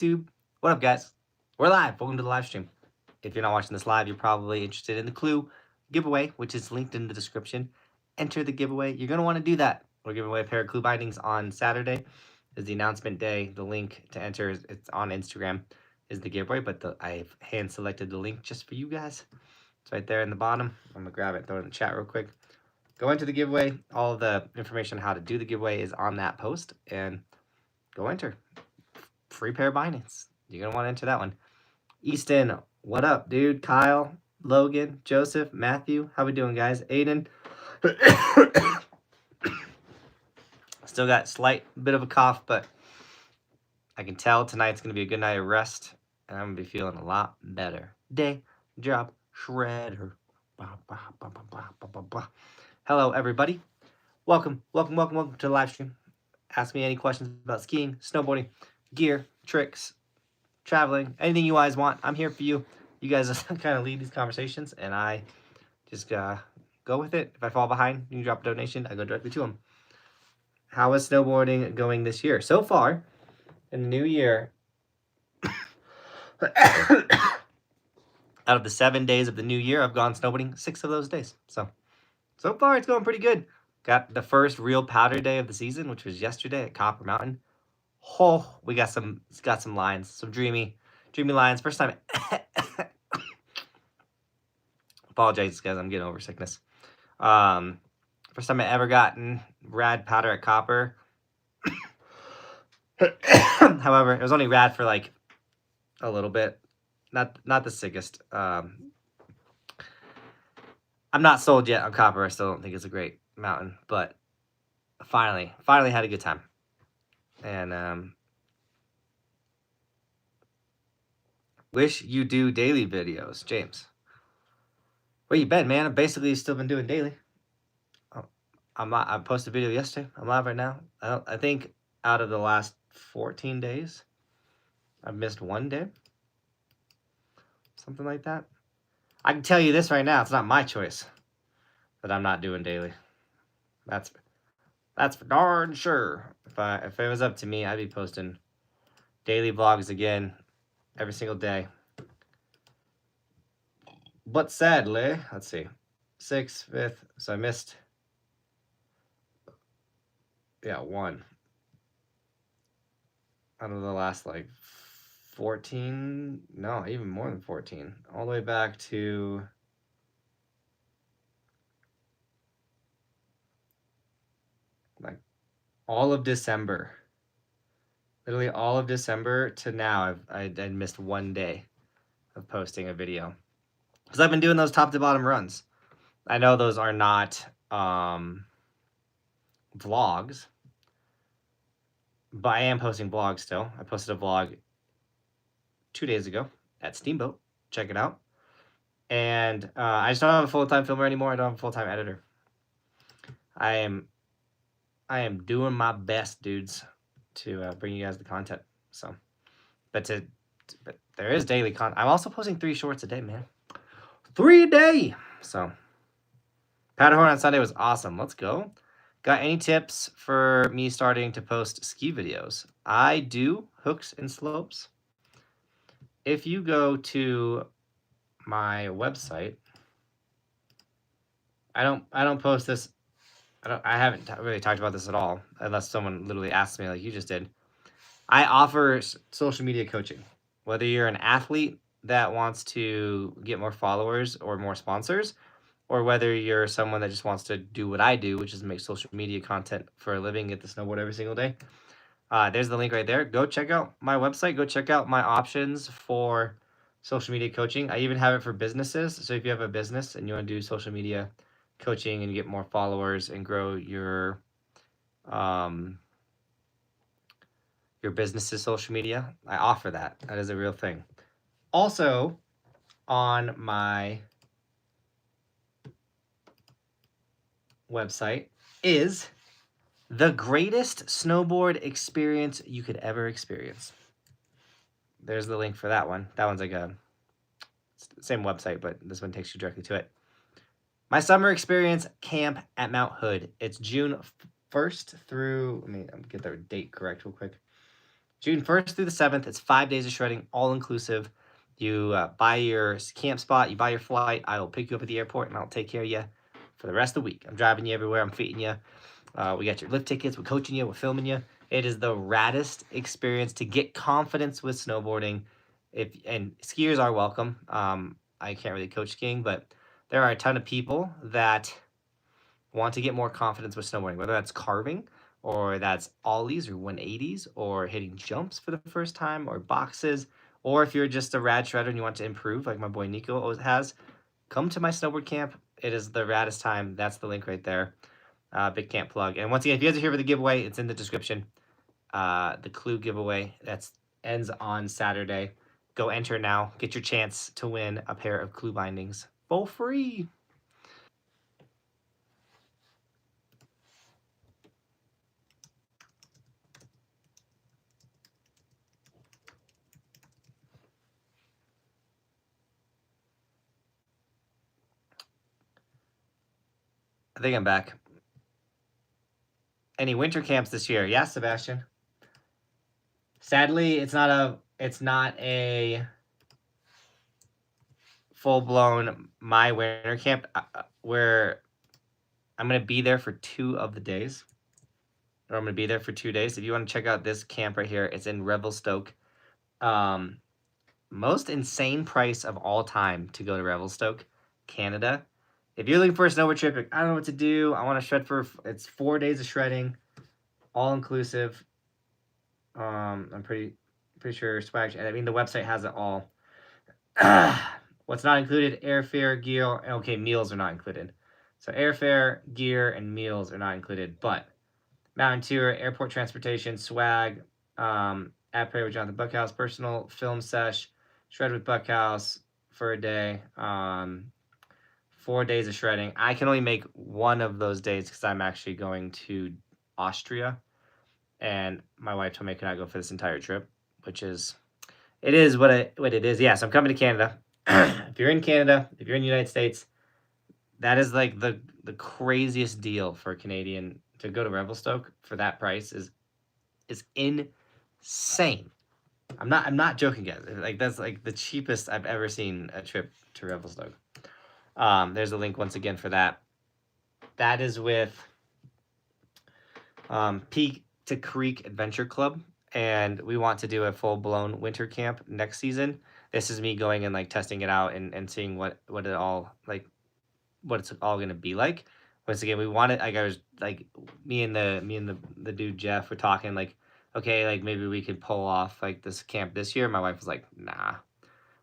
YouTube. What up, guys? We're live. Welcome to the live stream. If you're not watching this live, you're probably interested in the CLEW giveaway, which is linked in the description. Enter the giveaway. You're going to want to do that. We're giving away a pair of CLEW bindings on Saturday. Is the announcement day. The link to enter, it's on Instagram, is the giveaway, but I've hand selected the link just for you guys. It's right there in the bottom. I'm going to grab it, throw it in the chat real quick. Go into the giveaway. All of the information on how to do the giveaway is on that post, and go enter. Free pair of bindings. You're going to want to enter that one. Easton, what up, dude? Kyle, Logan, Joseph, Matthew. How we doing, guys? Aiden. Still got a slight bit of a cough, but I can tell tonight's going to be a good night of rest, and I'm going to be feeling a lot better. Day job shredder. Blah, blah, blah, blah, blah, blah, blah. Hello, everybody. Welcome to the live stream. Ask me any questions about skiing, snowboarding, gear, tricks, traveling, anything you guys want. I'm here for you. You guys kind of lead these conversations, and I just go with it. If I fall behind, you can drop a donation. I go directly to them. How is snowboarding going this year? So far, in the new year, out of the 7 days of the new year, I've gone snowboarding 6 of those days. So far, it's going pretty good. Got the first real powder day of the season, which was yesterday at Copper Mountain. Oh, we got some lines, some dreamy lines. First time. Apologize, guys. I'm getting over sickness. First time I ever gotten rad powder at Copper. However, it was only rad for like a little bit. Not the sickest. I'm not sold yet on Copper. I still don't think it's a great mountain, but finally had a good time. And wish you do daily videos, James. Where you been, man? I've basically still been doing daily. I posted a video yesterday. I'm live right now. I think out of the last 14 days, I've missed 1 day. Something like that. I can tell you this right now. It's not my choice that I'm not doing daily. That's for darn sure. If it was up to me, I'd be posting daily vlogs again every single day. But sadly, let's see, 6th, 5th, so I missed, 1 out of the last like 14, no, even more than 14, all the way back to like all of December. Literally all of December to now, I missed 1 day of posting a video. Because I've been doing those top to bottom runs. I know those are not vlogs, but I am posting vlogs still. I posted a vlog 2 days ago at Steamboat. Check it out. And I just don't have a full-time filmer anymore. I don't have a full-time editor. I am doing my best, dudes, to bring you guys the content. So, but there is daily content. I'm also posting 3 shorts a day, man. 3 a day. So, Powderhorn on Sunday was awesome. Let's go. Got any tips for me starting to post ski videos? I do hooks and slopes. If you go to my website, I don't post this. I haven't really talked about this at all, unless someone literally asks me like you just did. I offer social media coaching. Whether you're an athlete that wants to get more followers or more sponsors, or whether you're someone that just wants to do what I do, which is make social media content for a living, get to snowboard every single day. There's the link right there. Go check out my website. Go check out my options for social media coaching. I even have it for businesses. So if you have a business and you want to do social media coaching and get more followers and grow your business's social media, I offer that. That is a real thing. Also, on my website is the greatest snowboard experience you could ever experience. There's the link for that one. That one's like a same website, but this one takes you directly to it. My summer experience camp at Mount Hood. It's June 1st through, let me get the date correct real quick. June 1st through the 7th. It's 5 days of shredding, all inclusive. You buy your camp spot, you buy your flight. I will pick you up at the airport and I'll take care of you for the rest of the week. I'm driving you everywhere. I'm feeding you. We got your lift tickets. We're coaching you. We're filming you. It is the raddest experience to get confidence with snowboarding. And skiers are welcome. I can't really coach skiing, but there are a ton of people that want to get more confidence with snowboarding, whether that's carving or that's ollies or 180s or hitting jumps for the first time or boxes, or if you're just a rad shredder and you want to improve, like my boy Nico always has, come to my snowboard camp. It is the raddest time. That's the link right there. Big camp plug. And once again, if you guys are here for the giveaway, it's in the description. The CLEW giveaway that's ends on Saturday. Go enter now. Get your chance to win a pair of CLEW bindings for free. I think I'm back. Any winter camps this year? Yes, Sebastian. Sadly, it's not a full-blown my winter camp where I'm going to be there for 2 of the days. Or I'm going to be there for 2 days. If you want to check out this camp right here, it's in Revelstoke. Most insane price of all time to go to Revelstoke, Canada. If you're looking for a snowboard trip, I don't know what to do. I want to shred it's 4 days of shredding, all inclusive. I'm pretty sure swag. I mean, the website has it all. What's not included? Airfare, gear. Okay, meals are not included. So airfare, gear, and meals are not included. But mountain tour, airport transportation, swag, app pray with Johnathan Buckhouse, personal film sesh, shred with Buckhouse for a day. 4 days of shredding. I can only make one of those days because I'm actually going to Austria, and my wife told me I could not go for this entire trip, which is, it is what it is. Yes, I'm coming to Canada. If you're in Canada, if you're in the United States, that is like the craziest deal for a Canadian to go to Revelstoke for that price is insane. I'm not joking, guys. Like, that's like the cheapest I've ever seen a trip to Revelstoke. There's a link once again for that. That is with Peak to Creek Adventure Club, and we want to do a full-blown winter camp next season. This is me going and like testing it out and seeing what it's all gonna be like. Once again, we want it. Like, I was like, me and the dude Jeff were talking like, okay, like maybe we could pull off like this camp this year. My wife was like, nah.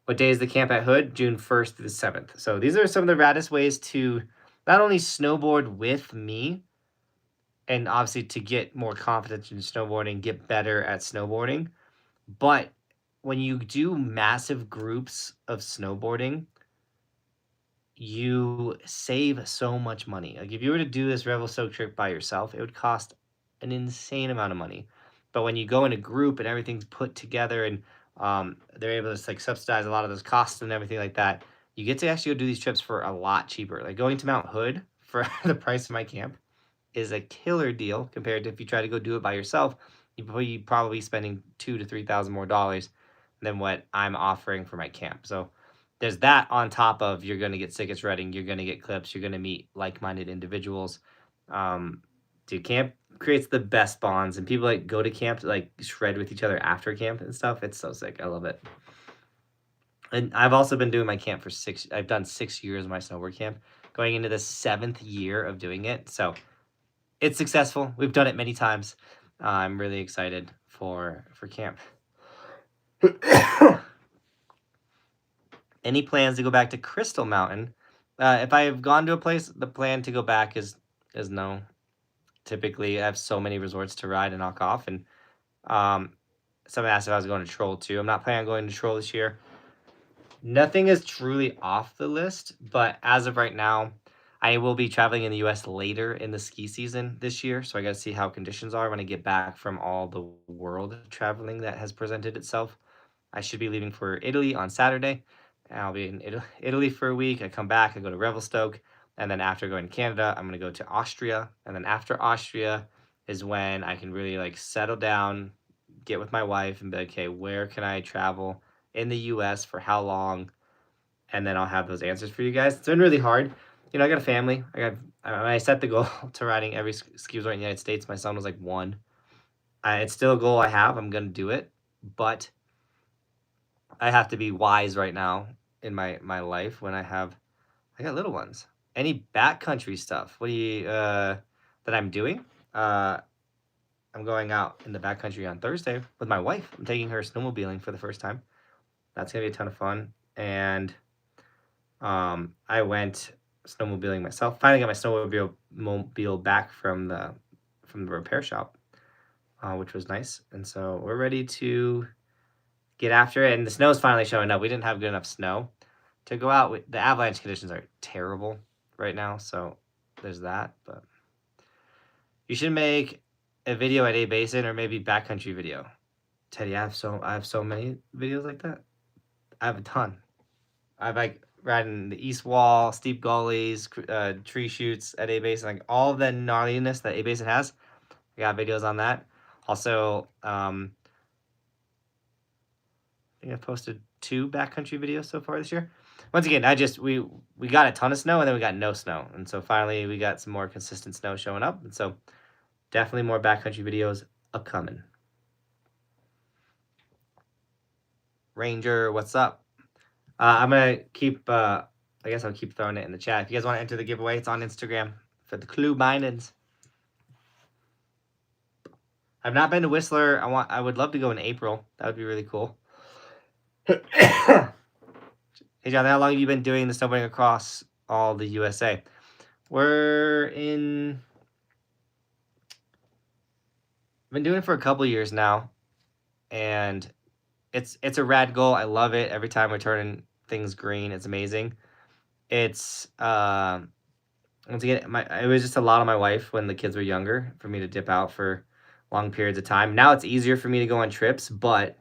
What day is the camp at Hood? June 1st through the 7th. So these are some of the raddest ways to not only snowboard with me, and obviously to get more confidence in snowboarding, get better at snowboarding, but when you do massive groups of snowboarding, you save so much money. Like, if you were to do this Revelstoke trip by yourself, it would cost an insane amount of money. But when you go in a group and everything's put together and they're able to like subsidize a lot of those costs and everything like that, you get to actually go do these trips for a lot cheaper. Like, going to Mount Hood for the price of my camp is a killer deal compared to if you try to go do it by yourself. You're probably spending $2,000 to $3,000 more dollars than what I'm offering for my camp. So there's that on top of you're going to get sick at shredding, you're going to get clips, you're going to meet like-minded individuals. Dude, camp creates the best bonds, and people like go to camp to like shred with each other after camp and stuff. It's so sick. I love it. And I've also been doing my camp for I've done 6 years of my snowboard camp, going into the 7th year of doing it. So it's successful. We've done it many times. I'm really excited for camp. Any plans to go back to Crystal Mountain? If I've gone to a place, the plan to go back is no. Typically, I have so many resorts to ride and knock off. And someone asked if I was going to Troll too. I'm not planning on going to Troll this year. Nothing is truly off the list, but as of right now, I will be traveling in the U.S. later in the ski season this year, so I got to see how conditions are when I get back from all the world traveling that has presented itself. I should be leaving for Italy on Saturday. I'll be in Italy for a week. I come back, I go to Revelstoke, and then after going to Canada, I'm going to go to Austria. And then after Austria is when I can really like settle down, get with my wife and be like, okay, where can I travel in the U.S. for how long? And then I'll have those answers for you guys. It's been really hard. You know, I got a family. I set the goal to riding every ski resort in the United States. My son was like 1. It's still a goal I have. I'm gonna do it, but I have to be wise right now in my life when I got little ones. Any backcountry stuff? What do you that I'm doing? I'm going out in the backcountry on Thursday with my wife. I'm taking her snowmobiling for the first time. That's gonna be a ton of fun. And I went snowmobiling myself. Finally got my snowmobile back from the repair shop, which was nice. And so we're ready to get after it. And the snow's finally showing up. We didn't have good enough snow to go out. The avalanche conditions are terrible right now, so there's that. But you should make a video at A Basin or maybe backcountry video. Teddy, I have so many videos like that. I have a ton. I've like riding the east wall, steep gullies, tree chutes at A Basin, like all of the gnarliness that A Basin has. I got videos on that. Also, I think I've posted 2 backcountry videos so far this year. Once again, we got a ton of snow and then we got no snow. And so finally we got some more consistent snow showing up. And so definitely more backcountry videos a-coming. Ranger, what's up? I'm going to keep, I guess I'll keep throwing it in the chat. If you guys want to enter the giveaway, it's on Instagram for the CLEW bindings. I've not been to Whistler. I would love to go in April. That would be really cool. Hey, John, how long have you been doing the snowboarding across all the USA? I've been doing it for a couple years now, and it's a rad goal. I love it. Every time we're turning things green, it's amazing. It's once again, it was just a lot on my wife when the kids were younger for me to dip out for long periods of time. Now it's easier for me to go on trips, but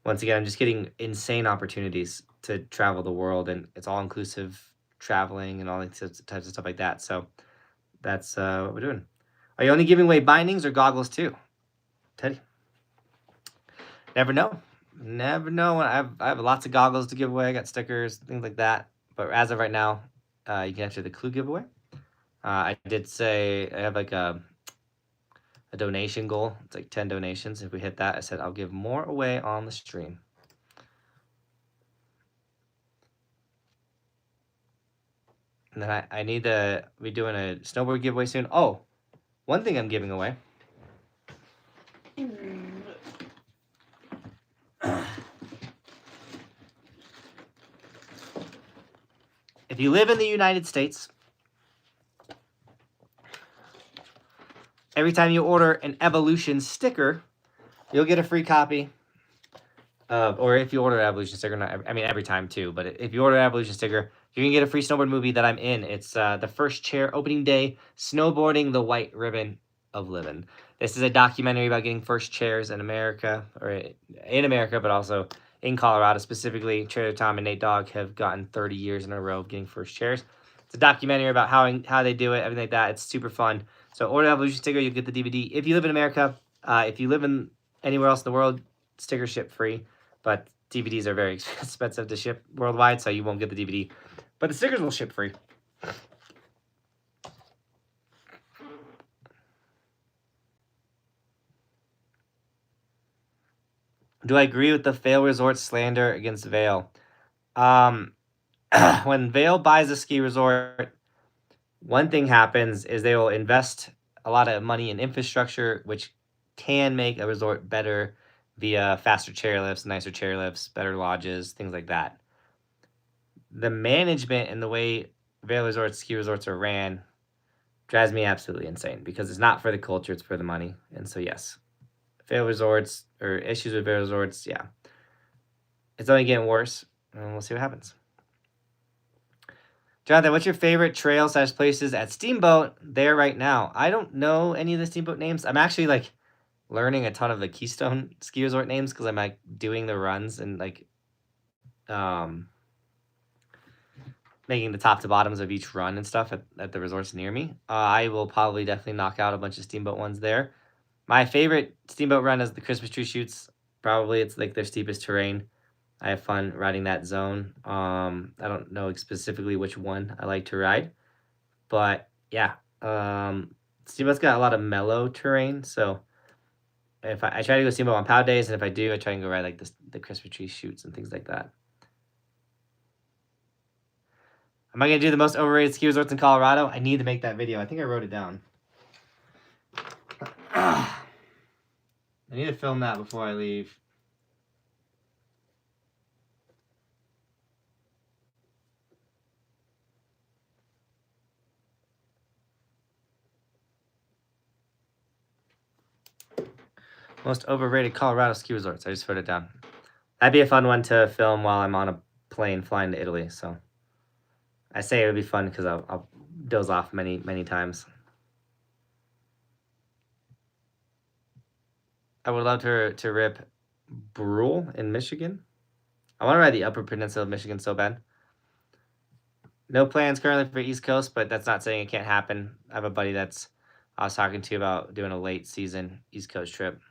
once again, I'm just getting insane opportunities to travel the world, and it's all inclusive traveling and all these types of stuff like that. So that's what we're doing. Are you only giving away bindings or goggles too, Teddy? Never know. Never know. I have lots of goggles to give away. I got stickers, things like that. But as of right now, you can enter the CLEW giveaway. I did say I have like a donation goal. It's like 10 donations. If we hit that, I said I'll give more away on the stream. And then I need to be doing a snowboard giveaway soon. Oh, one thing I'm giving away. If you live in the United States, every time you order an Evolution sticker, you'll get a free copy. Or if you order an Evolution sticker, every time too, but if you order an Evolution sticker, you can get a free snowboard movie that I'm in. It's The First Chair Opening Day, Snowboarding the White Ribbon of Living. This is a documentary about getting first chairs in America, but also in Colorado specifically. Trailer Tom and Nate Dogg have gotten 30 years in a row of getting first chairs. It's a documentary about how they do it, everything like that. It's super fun. So order an Evolution sticker, you'll get the DVD. If you live in America, if you live in anywhere else in the world, stickers ship free. But DVDs are very expensive to ship worldwide, so you won't get the DVD. But the stickers will ship free. Do I agree with the Vail Resort slander against Vail? When Vail buys a ski resort, one thing happens is they will invest a lot of money in infrastructure, which can make a resort better via faster chairlifts, nicer chairlifts, better lodges, things like that. The management and the way Vail Resorts, ski resorts are ran drives me absolutely insane because it's not for the culture, it's for the money. And so, yes, Vail Resorts or issues with Vail Resorts, yeah. It's only getting worse, and we'll see what happens. Johnathan, what's your favorite trail/places at Steamboat there right now? I don't know any of the Steamboat names. I'm actually like learning a ton of the Keystone ski resort names because I'm like doing the runs and like making the top to bottoms of each run and stuff at the resorts near me. I will probably definitely knock out a bunch of Steamboat ones there. My favorite steamboat run is the Christmas tree shoots. Probably it's like their steepest terrain. I have fun riding that zone. I don't know specifically which one I like to ride, but yeah, steamboat's got a lot of mellow terrain. So if I try to go steamboat on pow days, and if I do, I try and go ride like the Christmas tree shoots and things like that. Am I gonna do the most overrated ski resorts in Colorado? I need to make that video. I think I wrote it down. I need to film that before I leave. Most overrated Colorado ski resorts. I just wrote it down. That'd be a fun one to film while I'm on a plane flying to Italy. So I say it would be fun because I'll doze off many, many times. I would love to rip Brule in Michigan. I want to ride the Upper Peninsula of Michigan so bad. No plans currently for East Coast, but that's not saying it can't happen. I have a buddy I was talking to about doing a late season East Coast trip.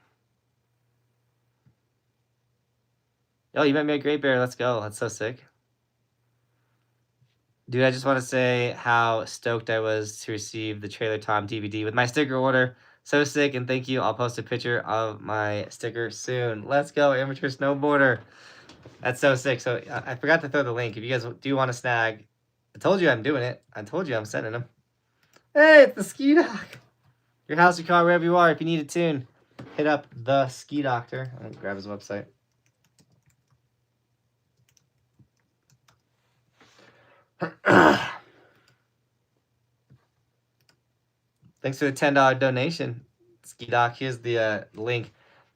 Oh, you met me at Great Bear. Let's go. That's so sick. Dude, I just want to say how stoked I was to receive the Trailer Tom DVD with my sticker order. So sick, and thank you. I'll post a picture of my sticker soon. Let's go, amateur snowboarder. That's so sick. So I forgot to throw the link. If you guys do want to snag, I told you I'm doing it. I told you I'm sending them. Hey, it's the Ski Doc. Your house, your car, wherever you are. If you need a tune, hit up the Ski Doctor. I'll grab his website. Thanks for the $10 donation, Ski Doc. Here's the link.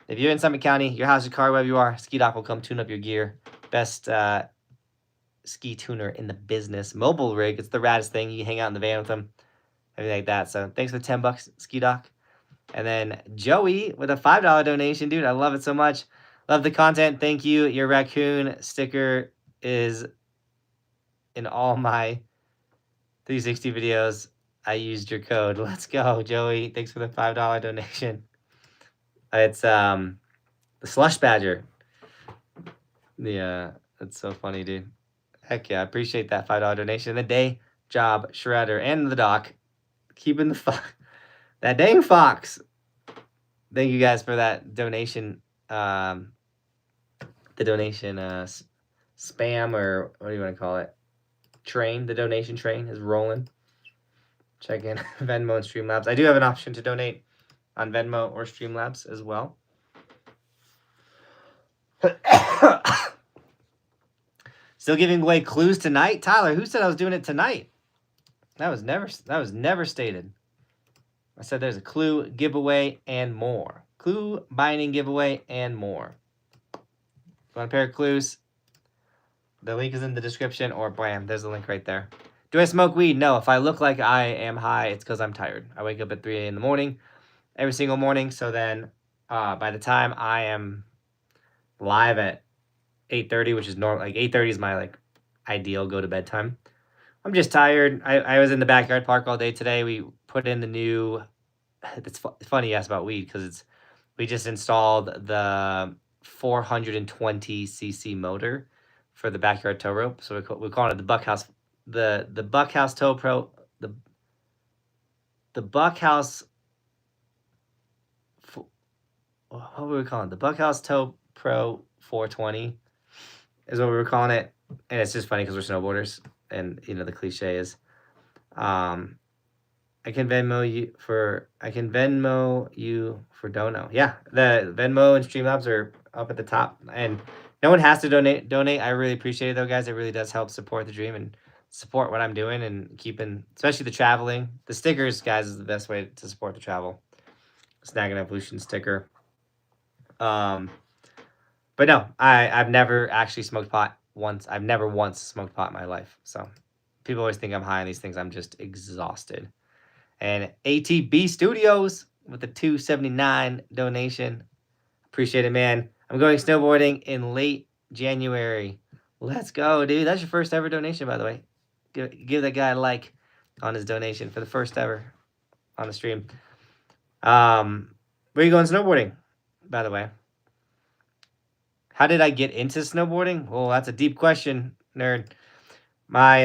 If you're in Summit County, your house, your car, wherever you are, Ski Doc will come tune up your gear. Best ski tuner in the business. Mobile rig, it's the raddest thing. You can hang out in the van with them, everything like that. So thanks for the $10, Ski Doc. And then Joey with a $5 donation, dude. I love it so much. Love the content. Thank you. Your raccoon sticker is in all my 360 videos. I used your code. Let's go, Joey. Thanks for the $5 donation. It's the Slush Badger. Yeah, that's so funny, dude. Heck yeah, I appreciate that $5 donation. The Day Job Shredder and the Doc keeping that dang fox. Thank you guys for that donation. The donation spam, or what do you want to call it? Train. The donation train is rolling. Check in Venmo and Streamlabs. I do have an option to donate on Venmo or Streamlabs as well. Still giving away clues tonight, Tyler. Who said I was doing it tonight? That was never stated. I said there's a clue giveaway and more. Clue binding giveaway and more. If you want a pair of clues, the link is in the description, or bam, there's the link right there. Do I smoke weed? No. If I look like I am high, it's because I'm tired. I wake up at 3 in the morning every single morning. So then by the time I am live at 8:30, which is normal, like 8:30 is my like ideal go to bed time. I'm just tired. I was in the backyard park all day today. We put in the new, it's funny you asked about weed because we just installed the 420cc motor for the backyard tow rope. So we're calling it the Buckhouse. The Buckhouse Tow Pro, the Buckhouse, what were we calling it? The Buckhouse Tow Pro 420 is what we were calling it. And it's just funny because we're snowboarders, and you know the cliche is I can Venmo you for dono. Yeah, the Venmo and Streamlabs are up at the top, and no one has to donate. I really appreciate it though, guys. It really does help support the dream and support what I'm doing and keeping, especially the traveling. The stickers, guys, is the best way to support the travel. Snag an Evolution sticker. But no, I've never actually smoked pot once. I've never once smoked pot in my life. So people always think I'm high on these things. I'm just exhausted. And ATB Studios with the $2.79 donation. Appreciate it, man. I'm going snowboarding in late January. Let's go, dude. That's your first ever donation, by the way. Give that guy a like on his donation for the first ever on the stream. Where are you going snowboarding, by the way? How did I get into snowboarding? Well, that's a deep question, nerd. My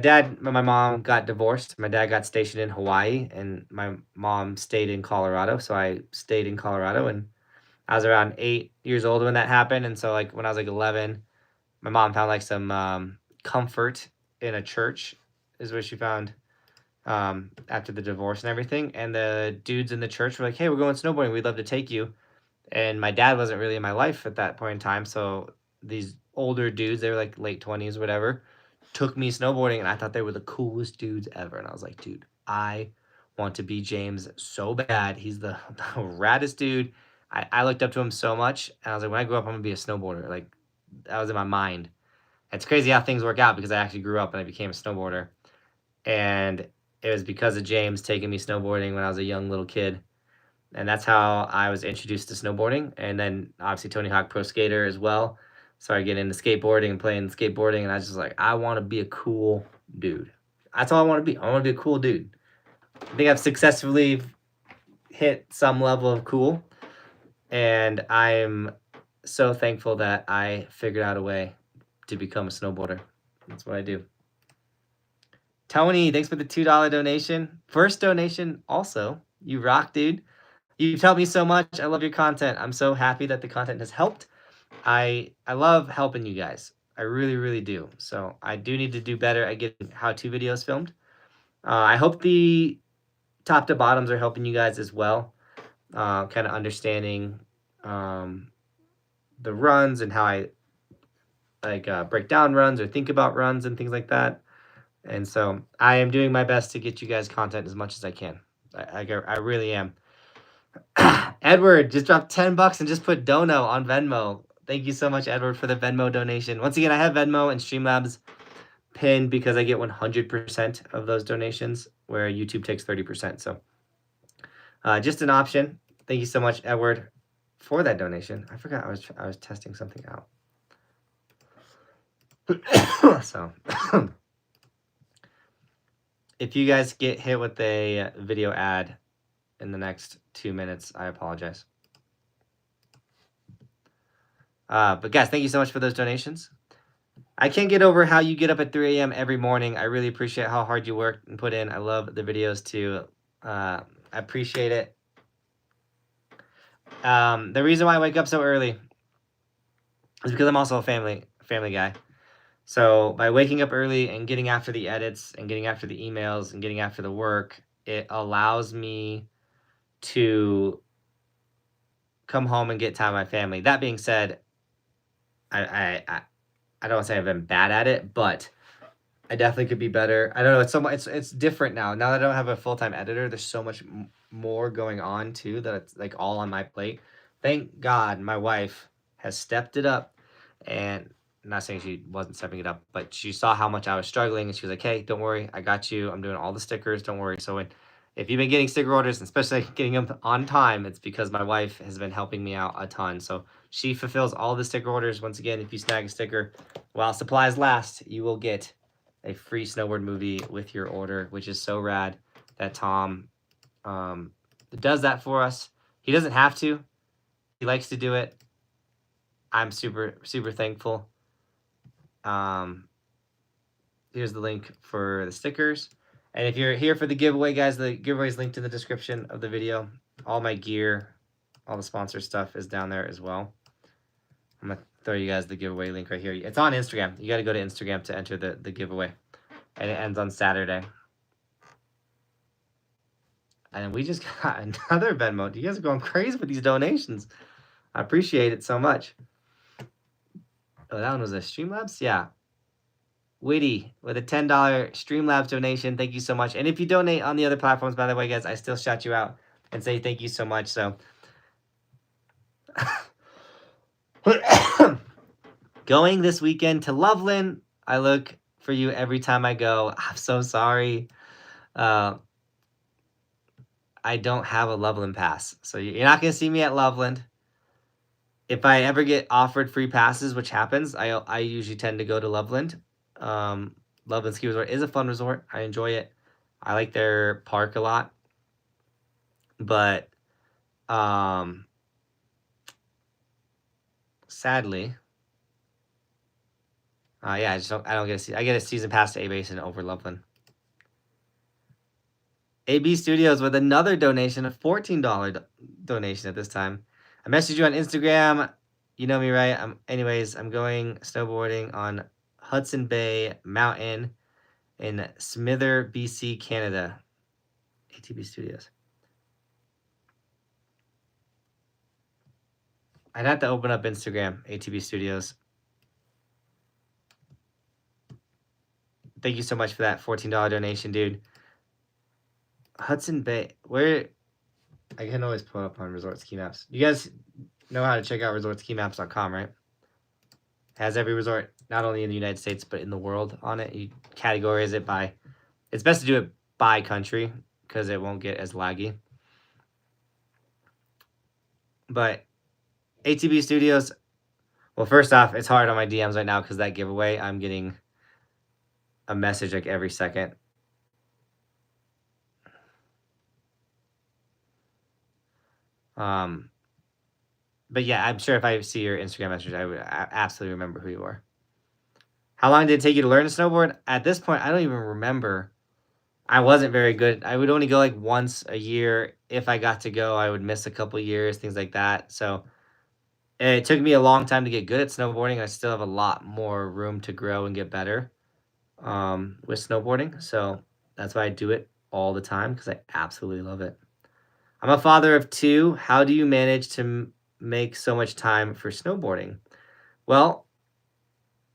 dad and my mom got divorced. My dad got stationed in Hawaii, and my mom stayed in Colorado. So I stayed in Colorado, and I was around 8 years old when that happened. And so, like, when I was like 11, my mom found like some comfort in a church, is where she found after the divorce and everything. And the dudes in the church were like, "Hey, we're going snowboarding. We'd love to take you." And my dad wasn't really in my life at that point in time, so these older dudes, they were like late 20s, whatever, took me snowboarding, and I thought they were the coolest dudes ever. And I was like, dude, I want to be James so bad. He's the, the raddest dude. I looked up to him so much, and I was like, when I grow up, I'm gonna be a snowboarder. Like, that was in my mind. It's crazy how things work out, because I actually grew up and I became a snowboarder. And it was because of James taking me snowboarding when I was a young little kid. And that's how I was introduced to snowboarding. And then obviously Tony Hawk Pro Skater as well. Started getting into skateboarding and playing skateboarding, and I was just like, I want to be a cool dude. That's all I want to be. I want to be a cool dude. I think I've successfully hit some level of cool, and I'm so thankful that I figured out a way to become a snowboarder. That's what I do. Tony, thanks for the $2 donation. First donation also. You rock, dude. You've helped me so much. I love your content. I'm so happy that the content has helped. I love helping you guys. I really, really do. So I do need to do better at getting how-to videos filmed. I hope the top to bottoms are helping you guys as well. Kind of understanding the runs and how I like break down runs or think about runs and things like that. And so I am doing my best to get you guys content as much as I can. I really am. Edward just dropped $10 and just put dono on Venmo. Thank you so much, Edward, for the Venmo donation. Once again, I have Venmo and Streamlabs pinned because I get 100% of those donations, where YouTube takes 30%. So just an option. Thank you so much, Edward, for that donation. I forgot I was testing something out. So if you guys get hit with a video ad in the next 2 minutes, I apologize. But guys, thank you so much for those donations. I can't get over how you get up at 3 a.m. every morning. I really appreciate how hard you work and put in. I love the videos too. I appreciate it. The reason why I wake up so early is because I'm also a family guy. So by waking up early and getting after the edits and getting after the emails and getting after the work, it allows me to come home and get time with my family. That being said, I don't want to say I've been bad at it, but I definitely could be better. I don't know. It's so much. It's different now. Now that I don't have a full-time editor, there's so much more going on too, that it's like all on my plate. Thank God my wife has stepped it up, and I'm not saying she wasn't stepping it up, but she saw how much I was struggling, and she was like, "Hey, don't worry, I got you. I'm doing all the stickers. Don't worry." So if you've been getting sticker orders, especially getting them on time, it's because my wife has been helping me out a ton. So she fulfills all the sticker orders. Once again, if you snag a sticker while supplies last, you will get a free snowboard movie with your order, which is so rad that Tom does that for us. He doesn't have to. He likes to do it. I'm super, super thankful. Here's the link for the stickers. And if you're here for the giveaway, guys, the giveaway is linked in the description of the video. All my gear, all the sponsor stuff is down there as well. I'm going to throw you guys the giveaway link right here. It's on Instagram. You got to go to Instagram to enter the giveaway. And it ends on Saturday. And we just got another Venmo. You guys are going crazy with these donations. I appreciate it so much. Oh, that one was a Streamlabs? Yeah. Witty with a $10 Streamlabs donation. Thank you so much. And if you donate on the other platforms, by the way, guys, I still shout you out and say thank you so much. So going this weekend to Loveland. I look for you every time I go. I'm so sorry. I don't have a Loveland pass. So you're not going to see me at Loveland. If I ever get offered free passes, which happens, I usually tend to go to Loveland. Loveland Ski Resort is a fun resort. I enjoy it. I like their park a lot. But Sadly, yeah, I don't get I get a season pass to A-Basin over Loveland. AB Studios with another donation, a $14 donation at this time. I messaged you on Instagram. You know me, right? Anyways, I'm going snowboarding on Hudson Bay Mountain in Smither, BC, Canada. ATB Studios. I'd have to open up Instagram, ATB Studios. Thank you so much for that $14 donation, dude. Hudson Bay, where I can always pull up on Resort Ski Maps. You guys know how to check out resortskimaps.com, right? Has every resort, not only in the United States, but in the world on it. You categorize it by, it's best to do it by country because it won't get as laggy. But ATB Studios, well, first off, it's hard on my DMs right now because that giveaway, I'm getting a message like every second. But yeah, I'm sure if I see your Instagram message, I would absolutely remember who you are. How long did it take you to learn to snowboard? At this point, I don't even remember. I wasn't very good. I would only go like once a year. If I got to go, I would miss a couple years, things like that. So it took me a long time to get good at snowboarding. I still have a lot more room to grow and get better with snowboarding. So that's why I do it all the time because I absolutely love it. I'm a father of 2. How do you manage to make so much time for snowboarding? Well,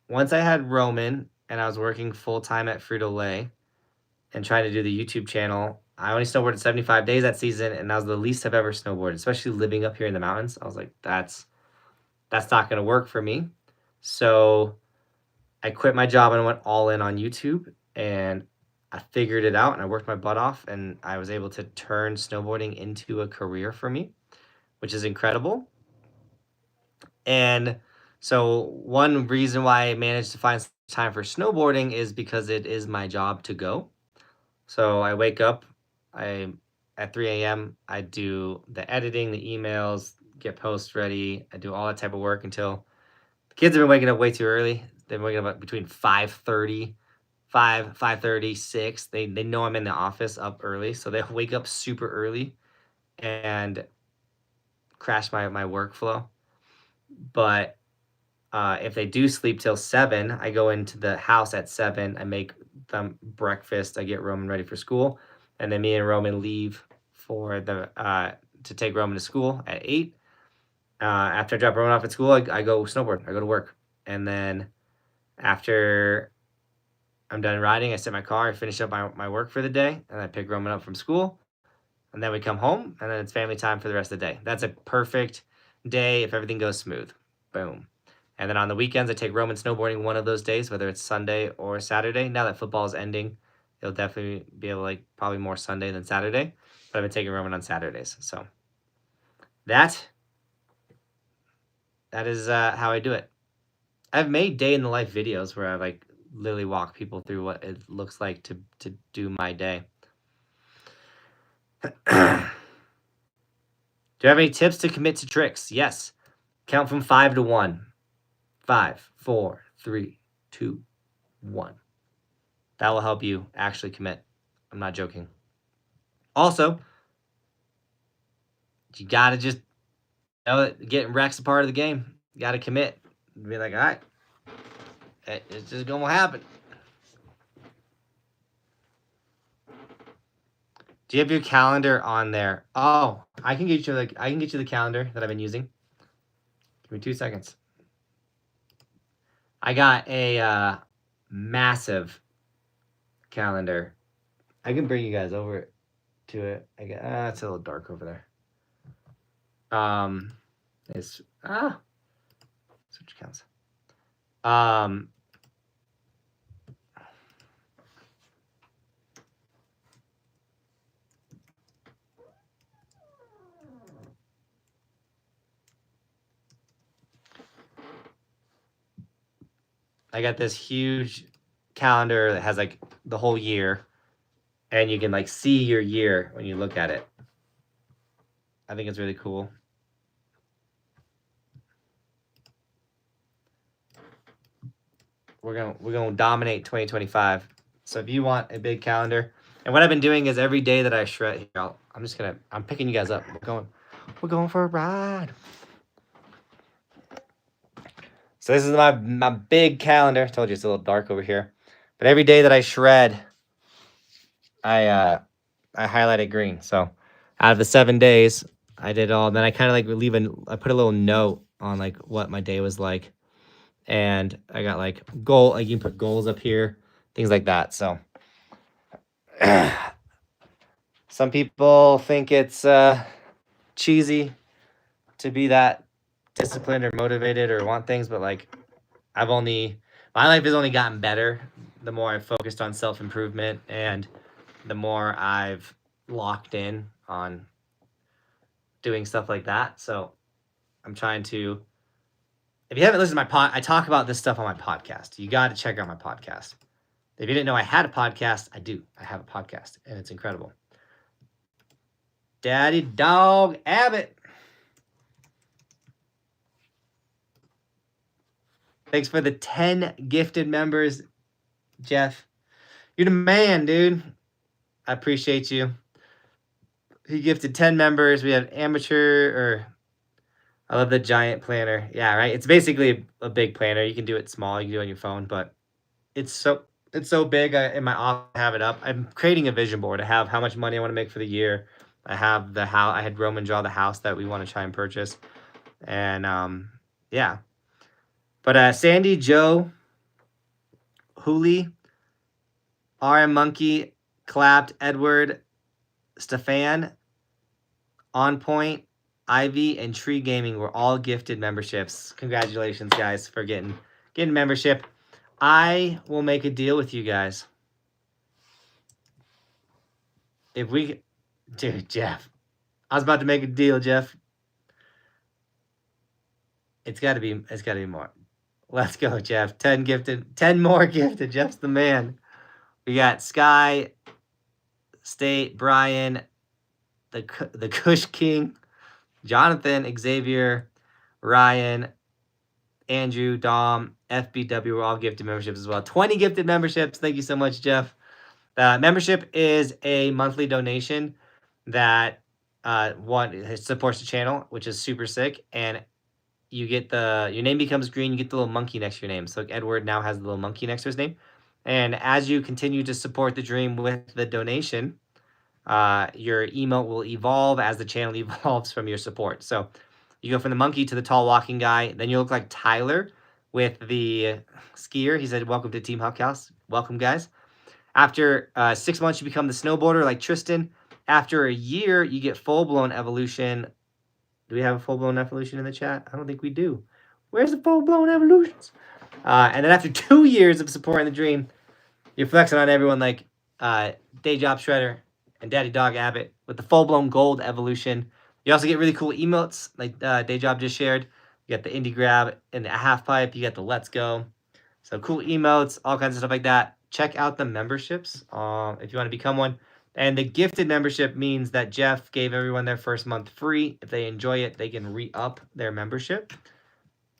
once I had Roman and I was working full-time at Frito-Lay and trying to do the YouTube channel, I only snowboarded 75 days that season, and that was the least I've ever snowboarded, especially living up here in the mountains. I was like, that's not going to work for me. So I quit my job and went all in on YouTube, and I figured it out, and I worked my butt off, and I was able to turn snowboarding into a career for me, which is incredible. And so one reason why I managed to find time for snowboarding is because it is my job to go. So I wake up, at 3 a.m., I do the editing, the emails, get posts ready. I do all that type of work until the kids have been waking up way too early. They've been waking up between 5:30, 5:30, 6. They know I'm in the office up early, so they wake up super early and crash my workflow. But if they do sleep till 7, I go into the house at 7. I make them breakfast. I get Roman ready for school, and then me and Roman leave for the to take Roman to school at 8. After I drop Roman off at school, I go snowboard. I go to work, and then after I'm done riding, I sit in my car. I finish up my work for the day, and I pick Roman up from school, and then we come home, and then it's family time for the rest of the day. That's a perfect day if everything goes smooth. Boom. And then on the weekends, I take Roman snowboarding one of those days, whether it's Sunday or Saturday. Now that football is ending, it'll definitely be able to, like, probably more Sunday than Saturday. But I've been taking Roman on Saturdays. So that is how I do it. I've made day in the life videos where I like literally walk people through what it looks like to do my day. Do you have any tips to commit to tricks? Yes. Count from 5 to 1. 5, 4, 3, 2, 1. That will help you actually commit. I'm not joking. Also, you gotta just getting wrecks a part of the game. You gotta commit. Be like, all right, it's just gonna happen. Do you have your calendar on there? Oh, I can get you the calendar that I've been using. Give me 2 seconds. I got a massive calendar. I can bring you guys over to it. It's a little dark over there. It's switch counts. I got this huge calendar that has like the whole year, and you can like see your year when you look at it. I think it's really cool. We're gonna dominate 2025. So if you want a big calendar, and what I've been doing is every day that I shred here, I'm picking you guys up. We're going for a ride. So this is my big calendar. I told you it's a little dark over here, but every day that I shred, I highlighted green. So out of the 7 days, I did all. Then I kind of like I put a little note on like what my day was like, and I got like you can put goals up here, things like that. So some people think it's cheesy to be that disciplined or motivated or want things, but like my life has only gotten better the more I've focused on self-improvement and the more I've locked in on doing stuff like that. So I'm trying to, if you haven't listened to I talk about this stuff on my podcast. You got to check out my podcast. If you didn't know I had a podcast, I do. I have a podcast, and it's incredible. Daddy Dog Abbott. Thanks for the 10 gifted members, Jeff. You're the man, dude. I appreciate you. He gifted 10 members. We have I love the giant planner. Yeah, right. It's basically a big planner. You can do it small. You can do it on your phone, but it's so big. In my office, I have it up. I'm creating a vision board. I have how much money I want to make for the year. I have the house. I had Roman draw the house that we want to try and purchase, and yeah. But Sandy, Joe, Hooli, RM Monkey, Clapped, Edward, Stefan, On Point, Ivy, and Tree Gaming were all gifted memberships. Congratulations, guys, for getting membership. I will make a deal with you guys. Dude, Jeff, I was about to make a deal, Jeff. It's got to be more. Let's go, Jeff. 10 more gifted. Jeff's the man. We got Sky, State, Brian, the Kush King, Johnathan, Xavier, Ryan, Andrew, Dom, FBW were all gifted memberships as well. 20 gifted memberships. Thank you so much, Jeff. Membership is a monthly donation that supports the channel, which is super sick. And you get your name becomes green. You get the little monkey next to your name. So like Edward now has the little monkey next to his name. And as you continue to support the dream with the donation, your emote will evolve as the channel evolves from your support. So you go from the monkey to the tall walking guy. Then you look like Tyler with the skier. He said, welcome to Team Buckhouse. Welcome, guys. After 6 months, you become the snowboarder like Tristan. After a year, you get full-blown evolution. Do we have a full-blown evolution in the chat? I don't think we do. Where's the full-blown evolutions? And then after 2 years of supporting the dream, you're flexing on everyone like Day Job Shredder and Daddy Dog Abbott with the full-blown gold evolution. You also get really cool emotes like Day Job just shared. You got the Indie Grab and the half pipe. You got the Let's Go. So cool emotes, all kinds of stuff like that. Check out the memberships if you want to become one. And the gifted membership means that Jeff gave everyone their first month free. If they enjoy it, they can re-up their membership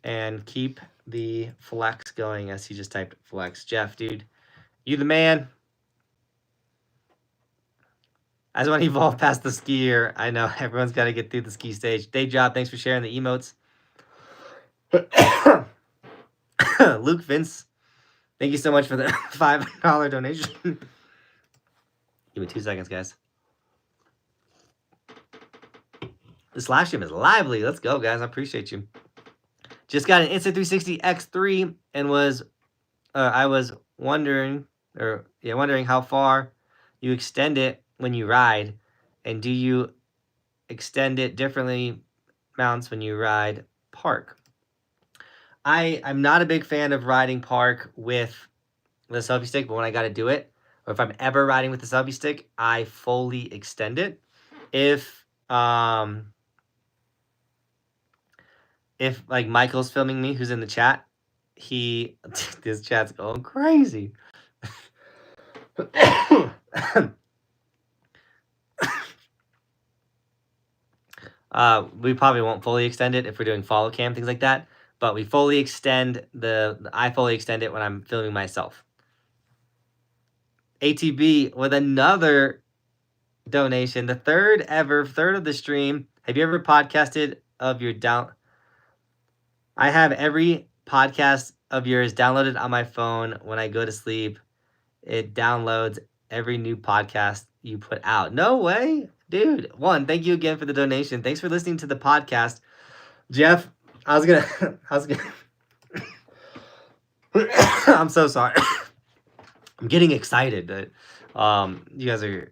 and keep the flex going, as he just typed flex. Jeff, dude, you the man. I just want to evolve past the skier. I know everyone's got to get through the ski stage. Day Job, thanks for sharing the emotes. Luke Vince, thank you so much for the $5 donation. Give me 2 seconds, guys. This live stream is lively. Let's go, guys. I appreciate you. Just got an Insta360 X3 and I was wondering how far you extend it when you ride, and do you extend it differently mounts when you ride park? I'm not a big fan of riding park with the selfie stick, but when I got to do it, or if I'm ever riding with the selfie stick, I fully extend it. If like Michael's filming me, who's in the chat, this chat's going crazy. We probably won't fully extend it if we're doing follow cam, things like that. But we fully extend I fully extend it when I'm filming myself. ATB with another donation, the third of the stream. Have you ever podcasted of your down? I have every podcast of yours downloaded on my phone. When I go to sleep, it downloads every new podcast you put out. No way, dude. One, thank you again for the donation. Thanks for listening to the podcast, Jeff. I was gonna. I'm so sorry. I'm getting excited that you guys are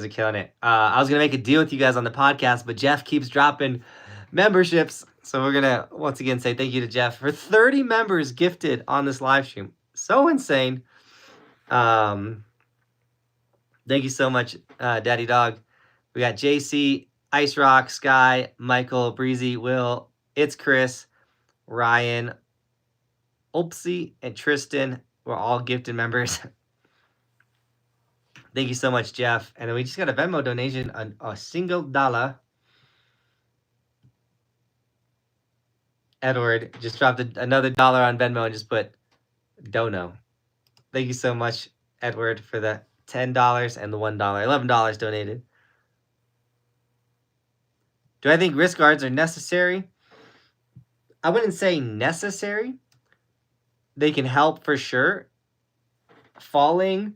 killing it. I was gonna make a deal with you guys on the podcast, but Jeff keeps dropping memberships, so we're gonna once again say thank you to Jeff for 30 members gifted on this live stream. So insane. Thank you so much, Daddy Dog. We got JC, Ice Rock, Sky, Michael, Breezy, Will, It's Chris, Ryan, Opsy, and Tristan. We're all gifted members. Thank you so much, Jeff. And then we just got a Venmo donation, a single dollar. Edward just dropped another dollar on Venmo and just put dono. Thank you so much, Edward, for the $10 and the $1, $11 donated. Do I think wrist guards are necessary? I wouldn't say necessary. They can help for sure. Falling,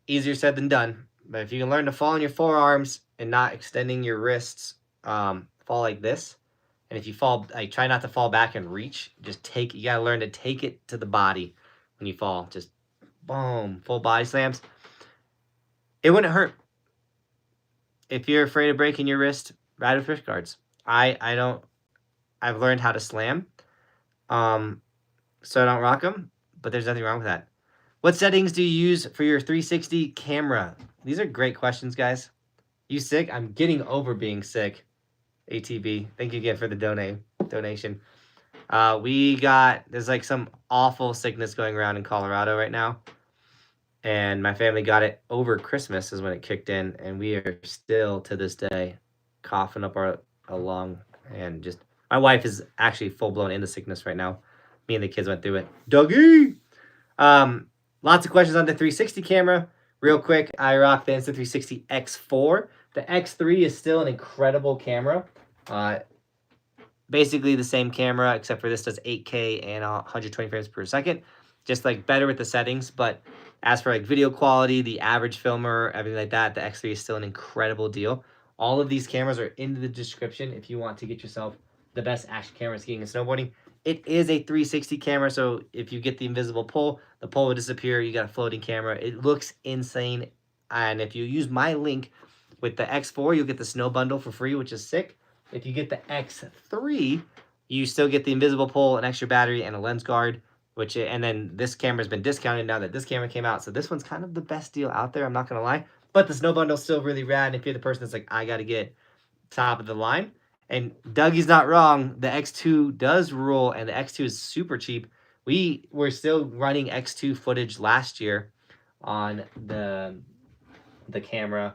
easier said than done. But if you can learn to fall on your forearms and not extending your wrists, fall like this. And if you fall, try not to fall back and reach. Just you gotta learn to take it to the body when you fall. Just boom, full body slams. It wouldn't hurt. If you're afraid of breaking your wrist, ride with wrist guards. I've learned how to slam. So I don't rock them, but there's nothing wrong with that. What settings do you use for your 360 camera? These are great questions, guys. You sick? I'm getting over being sick. ATB, thank you again for the donation. There's like some awful sickness going around in Colorado right now. And my family got it over Christmas is when it kicked in. And we are still, to this day, coughing up our lung. And just, my wife is actually full-blown into sickness right now. Me and the kids went through it. Dougie! Lots of questions on the 360 camera. Real quick, I rock the Insta360 X4. The X3 is still an incredible camera. Basically the same camera, except for this does 8K and 120 frames per second. Just like better with the settings, but as for like video quality, the average filmer, everything like that, the X3 is still an incredible deal. All of these cameras are in the description if you want to get yourself the best action camera skiing and snowboarding. It is a 360 camera, so if you get the invisible pole, the pole will disappear. You got a floating camera. It looks insane. And if you use my link with the X4, you'll get the snow bundle for free, which is sick. If you get the X3, you still get the invisible pole, an extra battery, and a lens guard. And then this camera's been discounted now that this camera came out. So this one's kind of the best deal out there, I'm not going to lie. But the snow bundle's still really rad. And if you're the person that's like, I got to get top of the line. And Dougie's not wrong. The X2 does rule, and the X2 is super cheap. We were still running X2 footage last year on the camera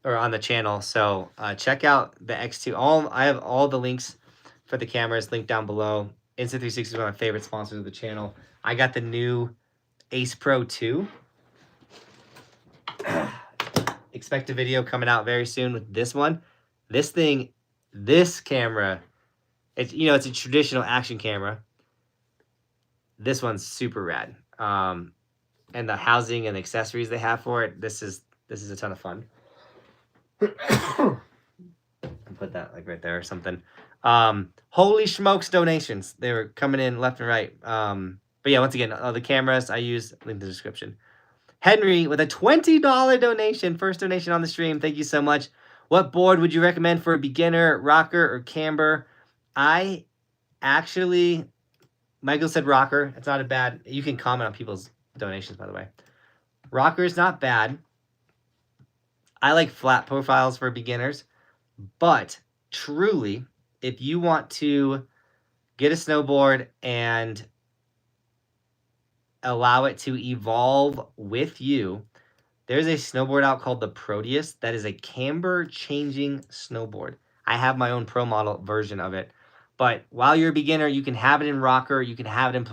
or on the channel. So check out the X2. I have all the links for the cameras linked down below. Insta360 is one of my favorite sponsors of the channel. I got the new Ace Pro 2. Expect a video coming out very soon with this one. This camera, it's a traditional action camera. This one's super rad. And the housing and accessories they have for it, this is a ton of fun. I'll put that like right there or something. Holy smokes, donations. They were coming in left and right. But yeah, once again, the cameras I use, link in the description. Henry with a $20 donation, first donation on the stream. Thank you so much. What board would you recommend for a beginner, rocker, or camber? Michael said rocker. It's not a bad, you can comment on people's donations, by the way. Rocker is not bad. I like flat profiles for beginners, but truly, if you want to get a snowboard and allow it to evolve with you, There's a snowboard out called the Proteus that is a camber changing snowboard. I have my own pro model version of it. But while you're a beginner, you can have it in rocker, you can have it in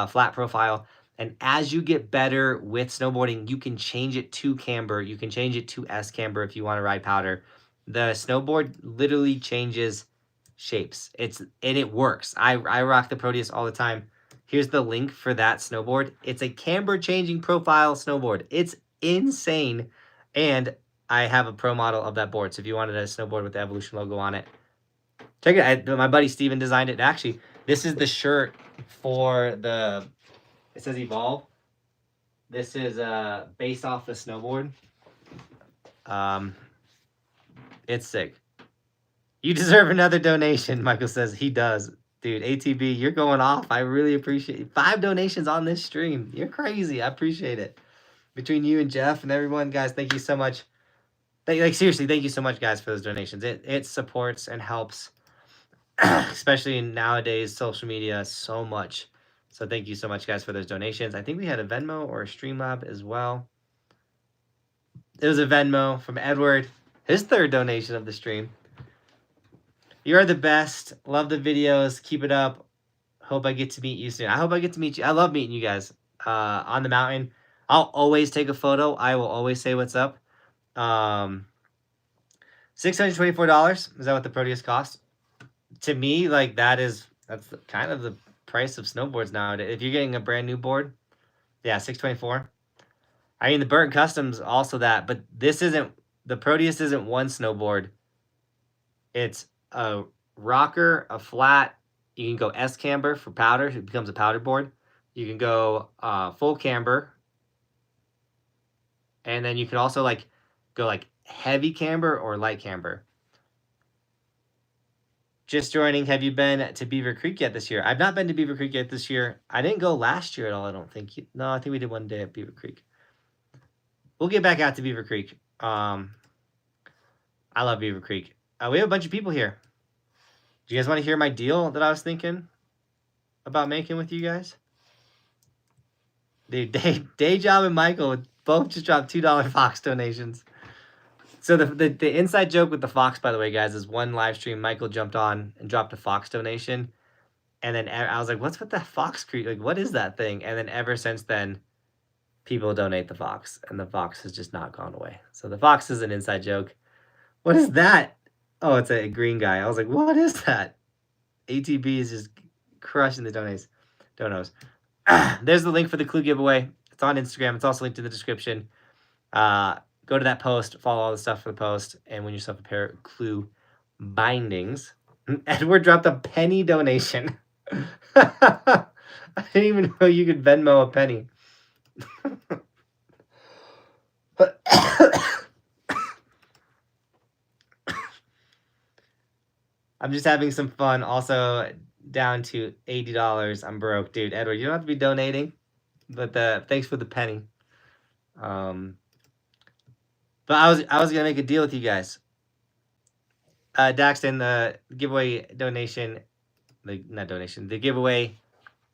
flat profile. And as you get better with snowboarding, you can change it to camber. You can change it to S camber if you want to ride powder. The snowboard literally changes shapes. And it works. I rock the Proteus all the time. Here's the link for that snowboard. It's a camber changing profile snowboard. It's insane. And I have a pro model of that board. So if you wanted a snowboard with the Evolution logo on it, check it out. My buddy Steven designed it. Actually, this is the shirt for it says Evolve. This is based off the snowboard. It's sick. You deserve another donation, Michael says. He does. Dude, ATB, you're going off. I really appreciate it. 5 donations on this stream. You're crazy. I appreciate it. Between you and Jeff and everyone, guys, thank you so much. Seriously, thank you so much, guys, for those donations. It supports and helps, especially nowadays, social media, so much. So thank you so much, guys, for those donations. I think we had a Venmo or a Streamlab as well. It was a Venmo from Edward. His 3rd donation of the stream. You are the best. Love the videos. Keep it up. Hope I get to meet you soon. I hope I get to meet you. I love meeting you guys on the mountain. I'll always take a photo. I will always say what's up. $624. Is that what the Proteus cost? To me, like that's kind of the price of snowboards nowadays. If you're getting a brand new board, yeah, $624. I mean, the Burton Customs also that, but the Proteus isn't one snowboard. It's a rocker, a flat. You can go S camber for powder. It becomes a powder board. You can go full camber. And then you can also go heavy camber or light camber. Just joining. Have you been to Beaver Creek yet this year? I've not been to Beaver Creek yet this year. I didn't go last year at all, I don't think. No, I think we did one day at Beaver Creek. We'll get back out to Beaver Creek. I love Beaver Creek. We have a bunch of people here. Do you guys want to hear my deal that I was thinking about making with you guys? Dude, Day Job and Michael both just dropped $2 Fox donations. So the inside joke with the Fox, by the way, guys, is one live stream Michael jumped on and dropped a Fox donation. And then I was like, what's with the Fox Creek? Like, what is that thing? And then ever since then, people donate the Fox. And the Fox has just not gone away. So the Fox is an inside joke. What is that? Oh, it's a green guy. I was like, what is that? ATB is just crushing the donos. There's the link for the CLEW giveaway. It's on Instagram. It's also linked in the description. Go to that post, follow all the stuff for the post, and win yourself a pair of CLEW bindings. Edward dropped a penny donation. I didn't even know you could Venmo a penny. I'm just having some fun. Also, down to $80. I'm broke, dude. Edward, you don't have to be donating, but thanks for the penny. But I was gonna make a deal with you guys. Daxton, the giveaway donation, the giveaway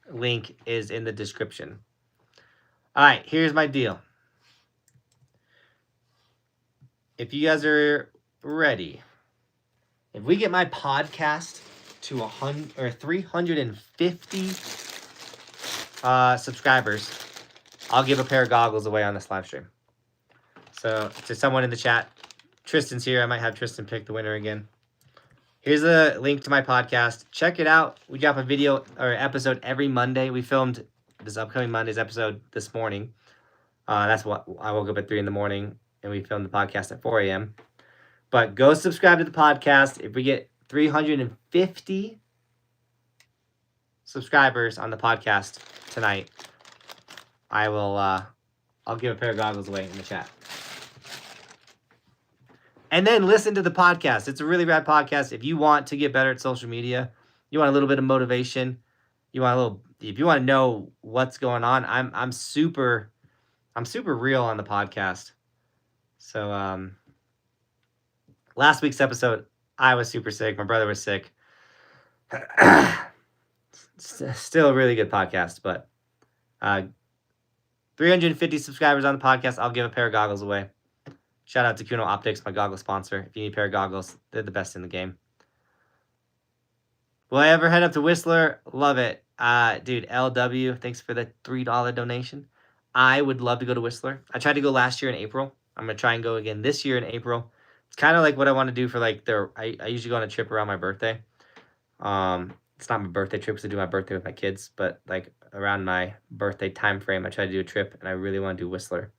link is in the description. All right, here's my deal. If you guys are ready, if we get my podcast to 100 or 350 subscribers, I'll give a pair of goggles away on this live stream. So to someone in the chat, Tristan's here. I might have Tristan pick the winner again. Here's a link to my podcast. Check it out. We drop a video or episode every Monday. We filmed this upcoming Monday's episode this morning. That's what I woke up at 3 in the morning and we filmed the podcast at 4 a.m. But go subscribe to the podcast. If we get 350 subscribers on the podcast tonight, I'll give a pair of goggles away in the chat. And then listen to the podcast. It's a really rad podcast. If you want to get better at social media, you want a little bit of motivation, if you want to know what's going on, I'm super real on the podcast. So last week's episode, I was super sick. My brother was sick. Still a really good podcast, but 350 subscribers on the podcast, I'll give a pair of goggles away. Shout out to Kuno Optics, my goggle sponsor. If you need a pair of goggles, they're the best in the game. Will I ever head up to Whistler? Love it. Dude, LW, thanks for the $3 donation. I would love to go to Whistler. I tried to go last year in April. I'm going to try and go again this year in April. It's kind of like what I want to do for like I usually go on a trip around my birthday. It's not my birthday trip because I do my birthday with my kids, but like around my birthday time frame, I try to do a trip, and I really want to do Whistler.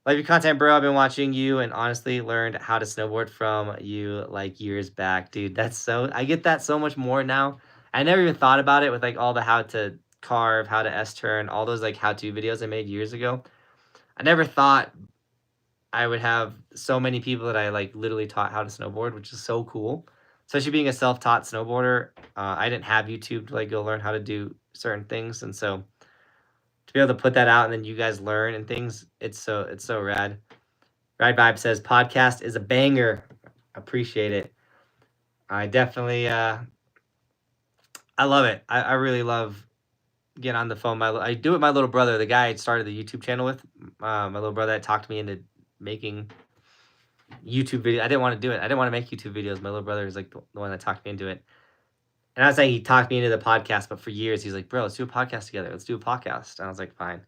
Love your content, bro. I've been watching you and honestly learned how to snowboard from you like years back, dude. That's so, I get that so much more now. I never even thought about it with like all the how to carve, how to S-turn, all those like how-to videos I made years ago. I never thought I would have so many people that I like literally taught how to snowboard, which is so cool. Especially being a self-taught snowboarder, I didn't have YouTube to like go learn how to do certain things, and so to be able to put that out and then you guys learn and things, it's so rad. Ride Vibe says podcast is a banger. Appreciate it. I definitely I love it. I really love getting on the phone. I do it with my little brother, the guy I started the YouTube channel with. My little brother that talked me into making YouTube video. I didn't want to do it. I didn't want to make YouTube videos. My little brother is like the one that talked me into it. And I was saying he talked me into the podcast, but for years he's like, bro, let's do a podcast together. Let's do a podcast. And I was like, fine,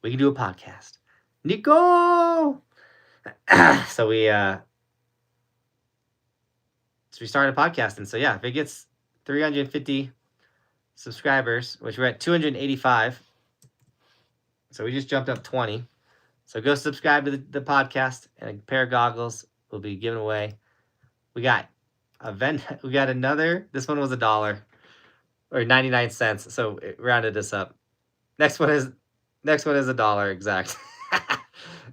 we can do a podcast. Nico! So we started a podcast. And so yeah, if it gets 350 subscribers, which we're at 285. So we just jumped up 20. So go subscribe to the podcast, and a pair of goggles will be given away. We got we got another. This one was $1 or 99 cents. So it rounded us up. Next one is $1 exact.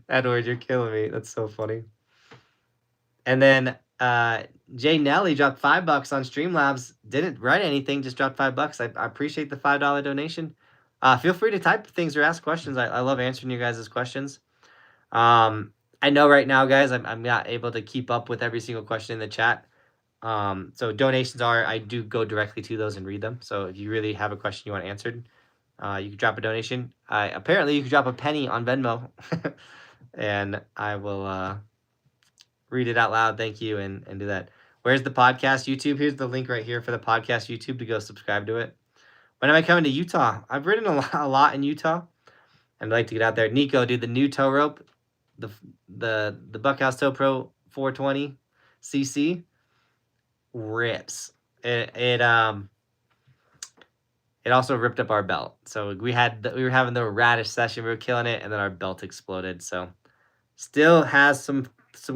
Edward, you're killing me. That's so funny. And then Jay Nelly dropped $5 on Streamlabs. Didn't write anything, just dropped $5. I appreciate the $5 donation. Feel free to type things or ask questions. I love answering you guys' questions. I know right now, guys, I'm not able to keep up with every single question in the chat. So donations I do go directly to those and read them. So if you really have a question you want answered, you can drop a donation. Apparently you can drop a penny on Venmo and I will read it out loud. Thank you. And do that. Where's the podcast YouTube? Here's the link right here for the podcast YouTube to go subscribe to it. When am I coming to Utah? I've ridden a lot in Utah. I'd like to get out there. Nico, dude, the new tow rope, the Buckhouse Tow Pro 420 cc rips. It also ripped up our belt. So we were having the radish session. We were killing it, and then our belt exploded. So still has some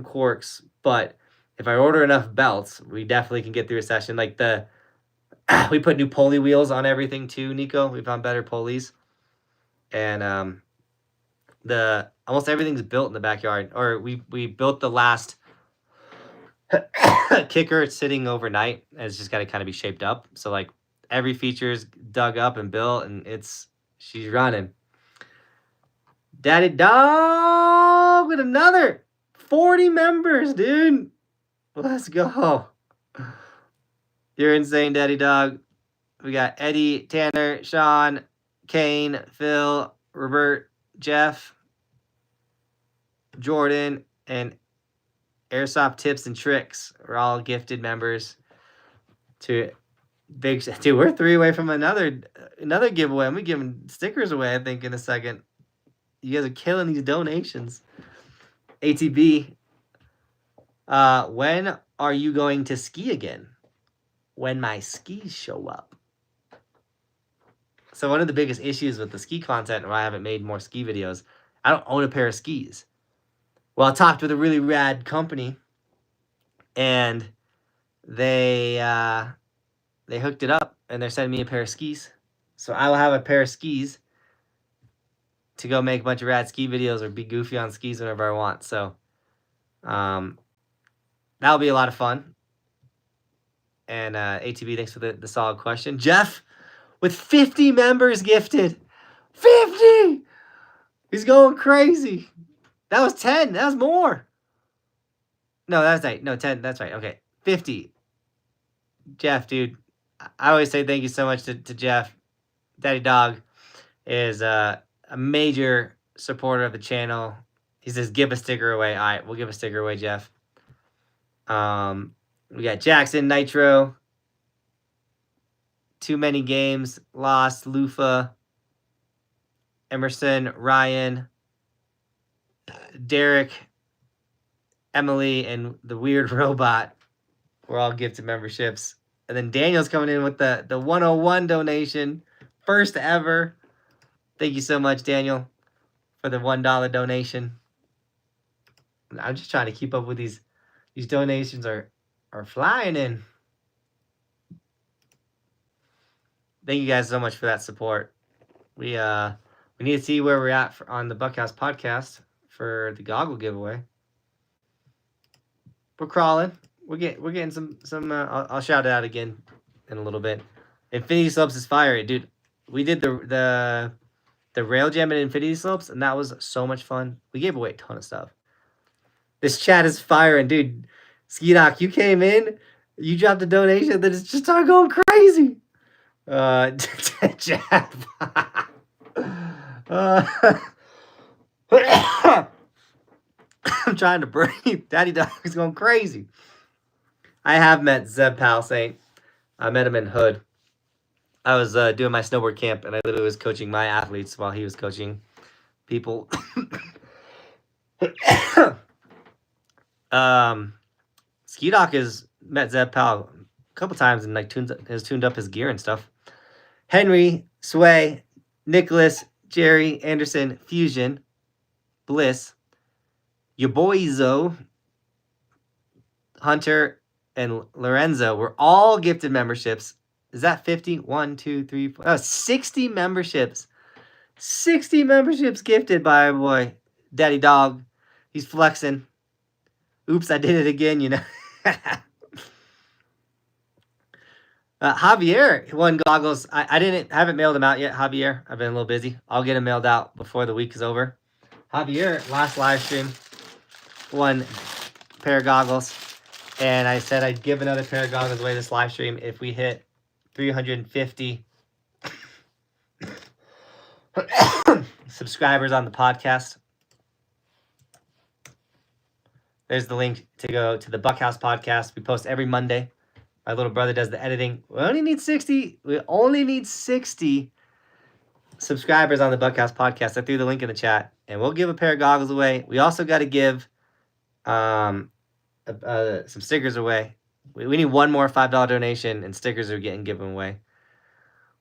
quirks, but if I order enough belts, we definitely can get through a session. Like we put new pulley wheels on everything too, Nico. We found better pulleys. And almost everything's built in the backyard. Or we built the last kicker. It's sitting overnight, and it's just got to kind of be shaped up. So like every feature's dug up and built, and she's running. Daddy Dog with another 40 members, dude. Let's go. You're insane, Daddy Dog. We got Eddie, Tanner, Sean, Kane, Phil, Robert, Jeff, Jordan, and Airsoft Tips and Tricks are all gifted members to big. Dude, we're 3 away from another giveaway. I'm giving stickers away, I think, in a second. You guys are killing these donations. ATB, when are you going to ski again? When my skis show up. So one of the biggest issues with the ski content, why I haven't made more ski videos, I don't own a pair of skis. Well, I talked with a really rad company, and they hooked it up, and they're sending me a pair of skis. So I will have a pair of skis to go make a bunch of rad ski videos or be goofy on skis whenever I want. So that'll be a lot of fun. And ATB, thanks for the solid question. Jeff, with 50 members gifted. 50! He's going crazy. That was 10. That was more. No, that's right. No, 10. That's right. Okay. 50. Jeff, dude. I always say thank you so much to Jeff. Daddy Dog is a a major supporter of the channel. He says, give a sticker away. All right, we'll give a sticker away, Jeff. We got Jackson, Nitro, Too Many Games, Lost, Lufa, Emerson, Ryan, Derek, Emily, and the Weird Robot were all gifted memberships. And then Daniel's coming in with the 101 donation. First ever. Thank you so much, Daniel, for the $1 donation. I'm just trying to keep up with these donations are flying in. Thank you guys so much for that support. We need to see where we're at on the Buckhouse podcast for the goggle giveaway. We're crawling. We're getting some. I'll shout it out again in a little bit. Infinity Slopes is fire, dude. We did the rail jam at Infinity Slopes, and that was so much fun. We gave away a ton of stuff. This chat is firing, dude. Ski Doc, you came in, you dropped a donation, then it's just started going crazy. Jeff. I'm trying to breathe. Daddy Dog is going crazy. I have met Zeb Palisade. I met him in Hood. I was doing my snowboard camp, and I literally was coaching my athletes while he was coaching people. Ski Doc has met Zeb Pal a couple times and like has tuned up his gear and stuff. Henry, Sway, Nicholas, Jerry, Anderson, Fusion, Bliss, your boy Zo, Hunter, and Lorenzo were all gifted memberships. Is that 50? 1, 2, 3, 4. Oh, 60 memberships. 60 memberships gifted by our boy, Daddy Dog. He's flexing. Oops, I did it again, you know. Javier won goggles. I haven't mailed them out yet, Javier. I've been a little busy. I'll get them mailed out before the week is over. Javier, last live stream, won a pair of goggles. And I said I'd give another pair of goggles away this live stream if we hit 350 subscribers on the podcast. There's the link to go to the Buckhouse podcast. We post every Monday. My little brother does the editing. We only need 60 subscribers on the Buckhouse podcast. I threw the link in the chat, and we'll give a pair of goggles away. We also got to give some stickers away. We need one more $5 donation, and stickers are getting given away.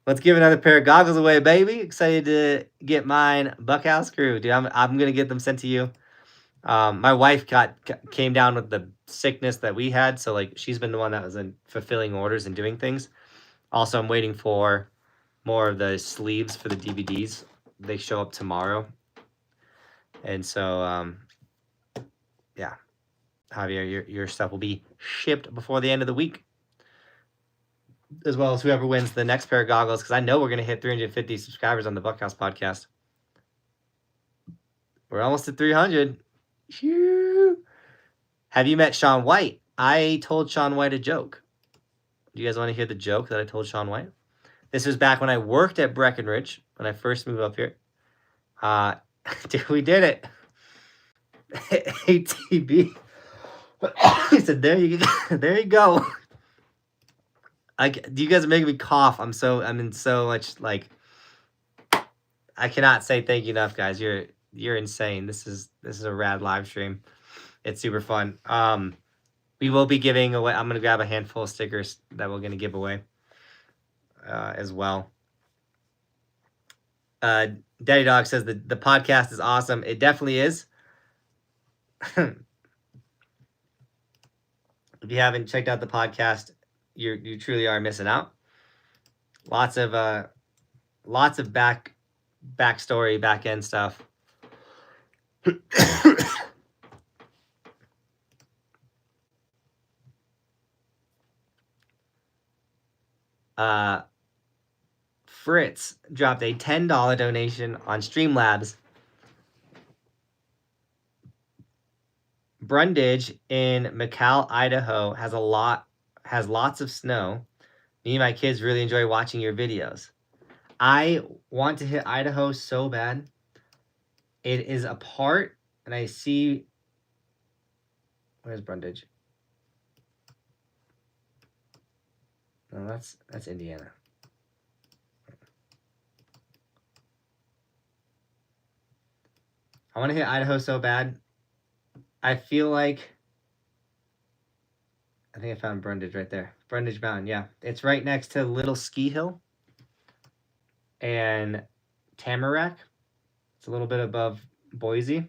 Let's give another pair of goggles away, baby. Excited to get mine. Buckhouse crew, dude. I'm gonna get them sent to you. My wife came down with the sickness that we had, so like she's been the one that was in fulfilling orders and doing things. Also, I'm waiting for more of the sleeves for the DVDs. They show up tomorrow, and so yeah, Javier, your stuff will be shipped before the end of the week, as well as whoever wins the next pair of goggles, because I know we're gonna hit 350 subscribers on the Buckhouse podcast. We're almost at 300. Have you met Sean White? I told Sean White a joke. Do you guys want to hear the joke that I told Sean White? This was back when I worked at Breckenridge, when I first moved up here. We did it. ATB. He said, there you go. You guys are making me cough. I'm in so much, like, I cannot say thank you enough, guys. You're insane. This is a rad live stream. It's super fun. We will be giving away. I'm gonna grab a handful of stickers that we're gonna give away as well. Daddy Dog says the podcast is awesome. It definitely is. If you haven't checked out the podcast, you truly are missing out. Lots of backstory, back end stuff. Fritz dropped a $10 donation on Streamlabs. Brundage in McCall, Idaho has lots of snow. Me and my kids really enjoy watching your videos. I want to hit Idaho so bad. It is apart, and I see. Where's Brundage? No, that's Indiana. I want to hit Idaho so bad. I feel like I think I found Brundage right there. Brundage Mountain, yeah. It's right next to Little Ski Hill and Tamarack. It's a little bit above Boise.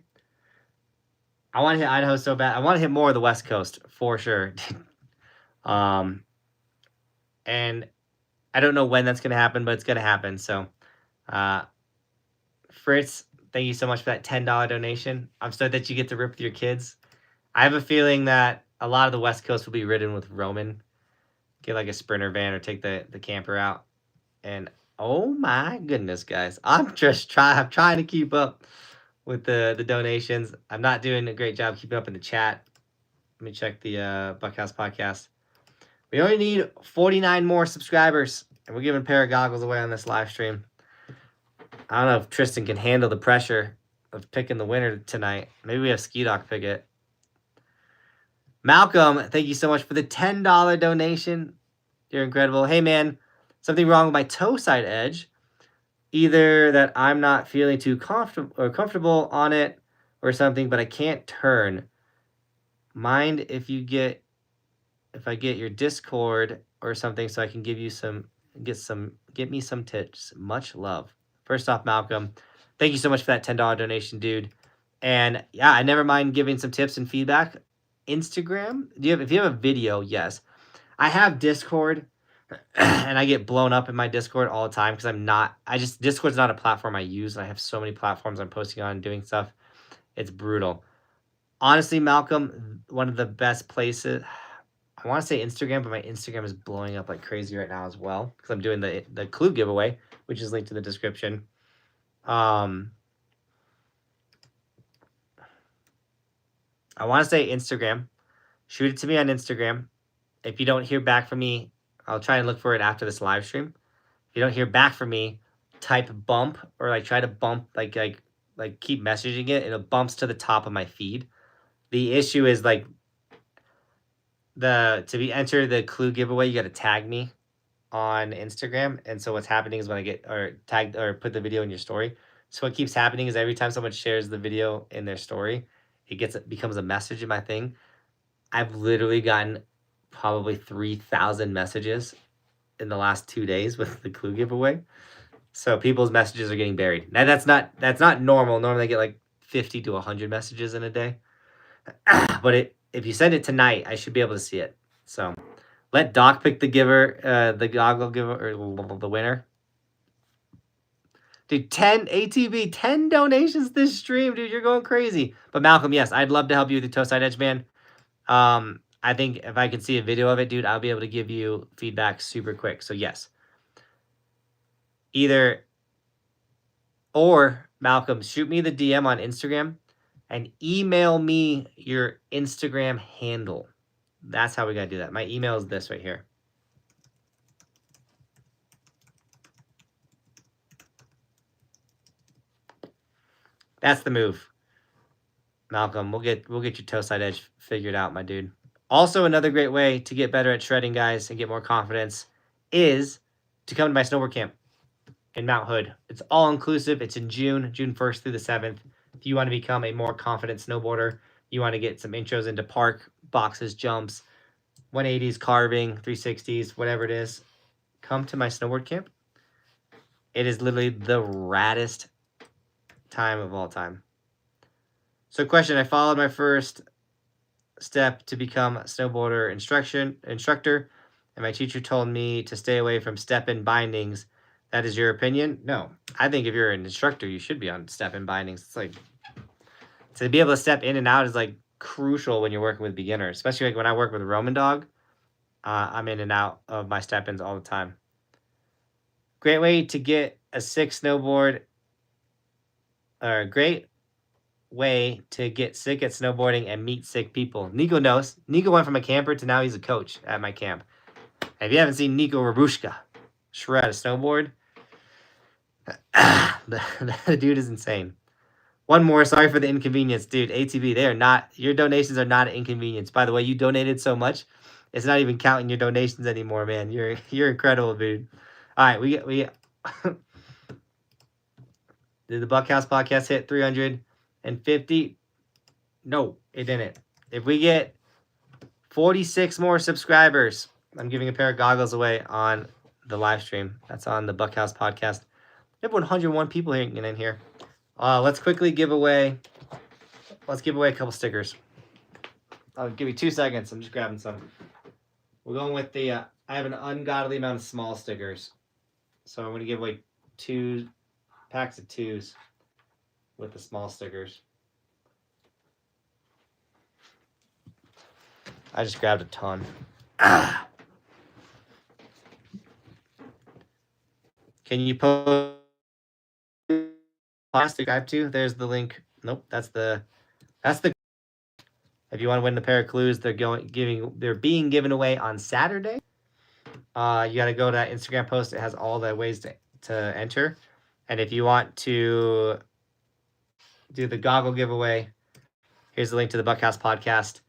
I want to hit Idaho so bad. I want to hit more of the West Coast for sure. And I don't know when that's going to happen, but it's going to happen. So, Fritz, thank you so much for that $10 donation. I'm stoked that you get to rip with your kids. I have a feeling that a lot of the West Coast will be ridden with Roman. Get like a Sprinter van or take the camper out. And oh my goodness, guys. I'm trying to keep up with the donations. I'm not doing a great job keeping up in the chat. Let me check the Buckhouse podcast. We only need 49 more subscribers, and we're giving a pair of goggles away on this live stream. I don't know if Tristan can handle the pressure of picking the winner tonight. Maybe we have Ski Doc pick it. Malcolm, thank you so much for the $10 donation. You're incredible. Hey, man, something wrong with my Toeside edge. Either that I'm not feeling too comfortable on it or something, but I can't turn. Mind if I get your Discord or something so I can get me some tips. Much love. First off, Malcolm, thank you so much for that $10 donation, dude. And yeah, I never mind giving some tips and feedback. Instagram, if you have a video, yes. I have Discord and I get blown up in my Discord all the time because Discord's not a platform I use, and I have so many platforms I'm posting on and doing stuff. It's brutal. Honestly, Malcolm, one of the best places, I want to say Instagram, but my Instagram is blowing up like crazy right now as well because I'm doing the CLEW giveaway, which is linked in the description. I want to say Instagram. Shoot it to me on Instagram. If you don't hear back from me, I'll try and look for it after this live stream. If you don't hear back from me, type bump or like try to bump like keep messaging it. It bumps to the top of my feed. The issue is like enter the CLEW giveaway, you got to tag me on Instagram. And so what's happening is when I get or tagged or put the video in your story. So what keeps happening is every time someone shares the video in their story, it becomes a message in my thing. I've literally gotten probably 3,000 messages in the last 2 days with the CLEW giveaway. So people's messages are getting buried. Now that's not normal. Normally I get like 50 to 100 messages in a day. But if you send it tonight, I should be able to see it. So let Doc pick the goggle giver, or the winner. Dude, 10 ATV, 10 donations this stream, dude. You're going crazy. But Malcolm, yes, I'd love to help you with the Toeside Edge, man. I think if I can see a video of it, dude, I'll be able to give you feedback super quick. So yes. Or Malcolm, shoot me the DM on Instagram and email me your Instagram handle. That's how we got to do that. My email is this right here. That's the move. Malcolm, we'll get your Toeside Edge figured out, my dude. Also, another great way to get better at shredding, guys, and get more confidence is to come to my snowboard camp in Mount Hood. It's all inclusive. It's in June 1st through the 7th. If you want to become a more confident snowboarder, you want to get some intros into park, boxes, jumps, 180s, carving, 360s, whatever it is, come to my snowboard camp. It is literally the raddest time of all time. So question, I followed my first step to become a snowboarder instructor, and my teacher told me to stay away from step-in bindings. That is your opinion? No. I think if you're an instructor, you should be on step-in bindings. It's like, to be able to step in and out is like crucial when you're working with beginners, especially like when I work with Roman Dog. I'm in and out of my step-ins all the time. Great way to get a sick snowboard, or great way to get sick at snowboarding and meet sick people. Nico knows. Nico went from a camper to now he's a coach at my camp. And if you haven't seen Nico Rabushka shred a snowboard, the dude is insane. One more. Sorry for the inconvenience, dude. ATV, they are not. Your donations are not an inconvenience. By the way, you donated so much, it's not even counting your donations anymore, man. You're incredible, dude. All right, we did the Buckhouse podcast hit 350? No, it didn't. If we get 46 more subscribers, I'm giving a pair of goggles away on the live stream. That's on the Buckhouse podcast. We have 101 people hanging in here. Let's quickly give away. Let's give away a couple stickers. I'll give you 2 seconds. I'm just grabbing some. We're going with the. I have an ungodly amount of small stickers, so I'm going to give away 2 packs of 2s with the small stickers. I just grabbed a ton. Can you post plastic drive to? There's the link. Nope, that's the. If you want to win a pair of CLEWs, they're being given away on Saturday. You got to go to that Instagram post. It has all the ways to enter. And if you want to do the goggle giveaway, here's the link to the Buckhouse podcast.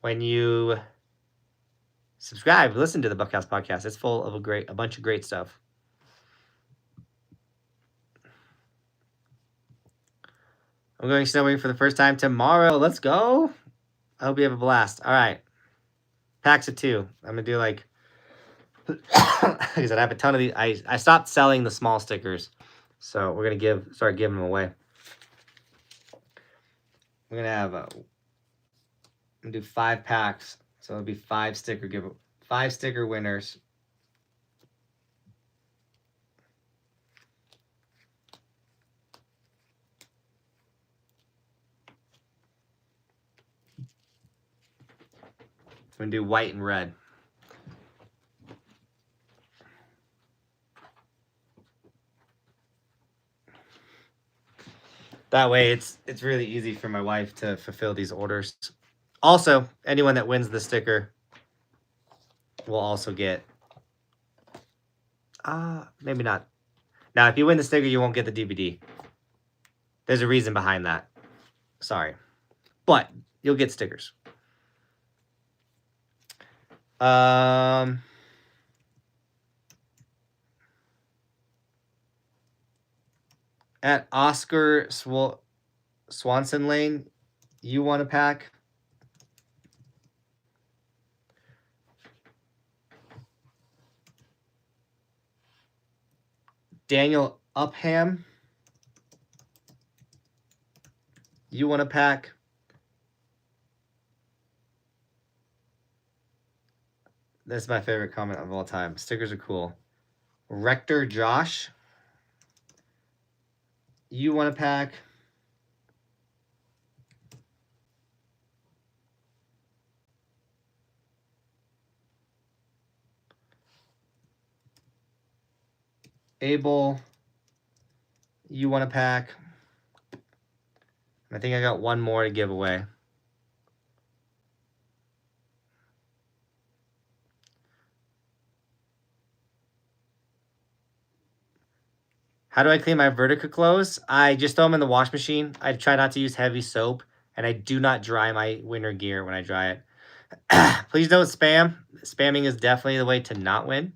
When you subscribe, listen to the Buckhouse podcast. It's full of a bunch of great stuff. I'm going snowboarding for the first time tomorrow. Let's go. I hope you have a blast. All right. Packs of 2. I'm going to do like I said, I have a ton of these. I stopped selling the small stickers, so we're gonna start giving them away. We're gonna have I'm gonna do 5 packs, so it'll be 5 sticker winners. I'm gonna do white and red. That way, it's really easy for my wife to fulfill these orders. Also, anyone that wins the sticker will also get. Maybe not. Now, if you win the sticker, you won't get the DVD. There's a reason behind that. Sorry, but you'll get stickers. At Oscar Swanson Lane, you want a pack? Daniel Upham, you want a pack? That's my favorite comment of all time. Stickers are cool. Rector Josh, you want a pack? Abel, you want a pack? I think I got one more to give away. How do I clean my Vertica clothes? I just throw them in the wash machine. I try not to use heavy soap, and I do not dry my winter gear when I dry it. Please don't spam. Spamming is definitely the way to not win.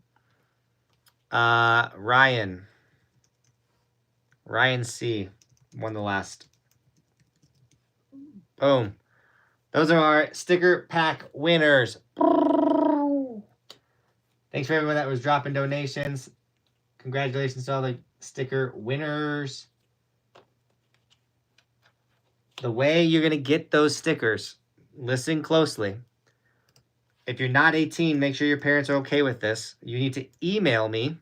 Ryan C. won the last. Boom. Those are our sticker pack winners. Thanks for everyone that was dropping donations. Congratulations to all the sticker winners. The way you're going to get those stickers, listen closely. If you're not 18, make sure your parents are okay with this. You need to email me.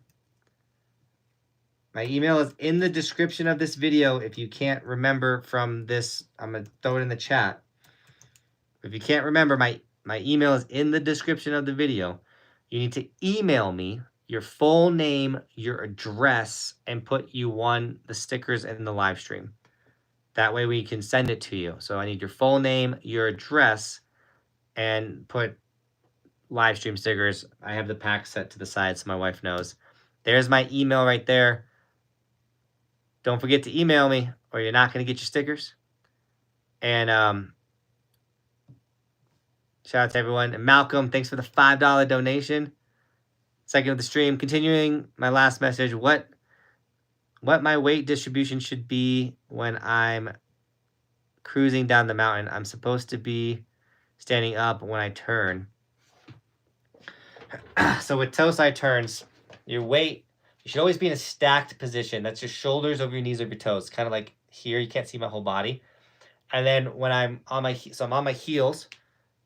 My email is in the description of this video. If you can't remember from this, I'm going to throw it in the chat. If you can't remember, my email is in the description of the video. You need to email me your full name, your address, and put you won the stickers in the live stream. That way we can send it to you. So I need your full name, your address, and put live stream stickers. I have the pack set to the side so my wife knows. There's my email right there. don't forget to email me or you're not going to get your stickers. And shout out to everyone. And Malcolm, thanks for the $5 donation. Second of the stream. Continuing my last message. What my weight distribution should be when I'm cruising down the mountain. I'm supposed to be standing up when I turn. So with Toeside turns, your weight, you should always be in a stacked position. That's your shoulders over your knees over your toes. Kind of like here. You can't see my whole body. And then when I'm on my heels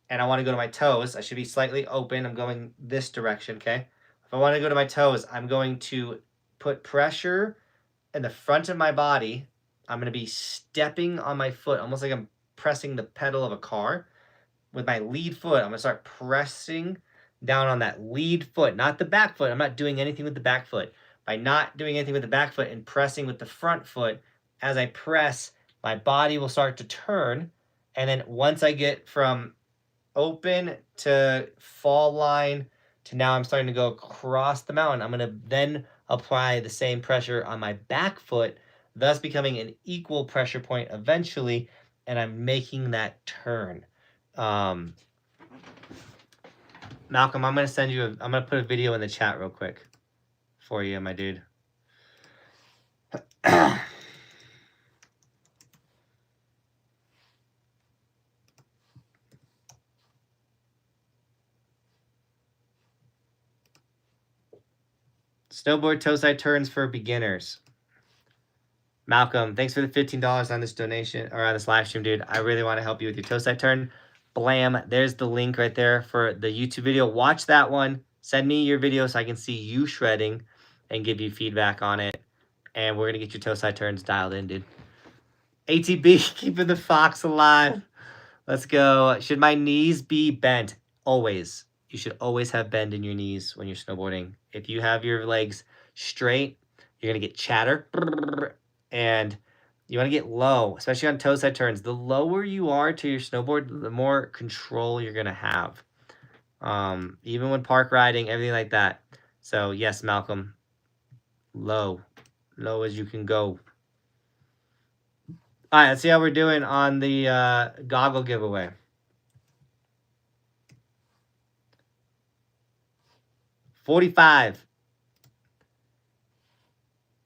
and I want to go to my toes, I should be slightly open. I'm going this direction, okay? If I want to go to my toes, I'm going to put pressure in the front of my body. I'm going to be stepping on my foot, almost like I'm pressing the pedal of a car. With my lead foot, I'm going to start pressing down on that lead foot, not the back foot. I'm not doing anything with the back foot. By not doing anything with the back foot and pressing with the front foot, as I press, my body will start to turn. And then once I get from open to fall line to now I'm starting to go across the mountain, I'm going to then apply the same pressure on my back foot, thus becoming an equal pressure point eventually, and I'm making that turn. Malcolm, I'm going to send you I'm going to put a video in the chat real quick for you, my dude. Snowboard Toeside turns for beginners. Malcolm, thanks for the $15 on this donation or on this live stream, dude. I really want to help you with your Toeside turn. Blam, there's the link right there for the YouTube video. Watch that one. Send me your video so I can see you shredding and give you feedback on it. And we're going to get your Toeside turns dialed in, dude. ATB, keeping the fox alive. Let's go. Should my knees be bent? Always. You should always have bend in your knees when you're snowboarding. If you have your legs straight, you're going to get chatter. And you want to get low, especially on Toeside turns. The lower you are to your snowboard, the more control you're going to have. Even when park riding, everything like that. So, yes, Malcolm, low as you can go. All right, let's see how we're doing on the goggle giveaway. $45.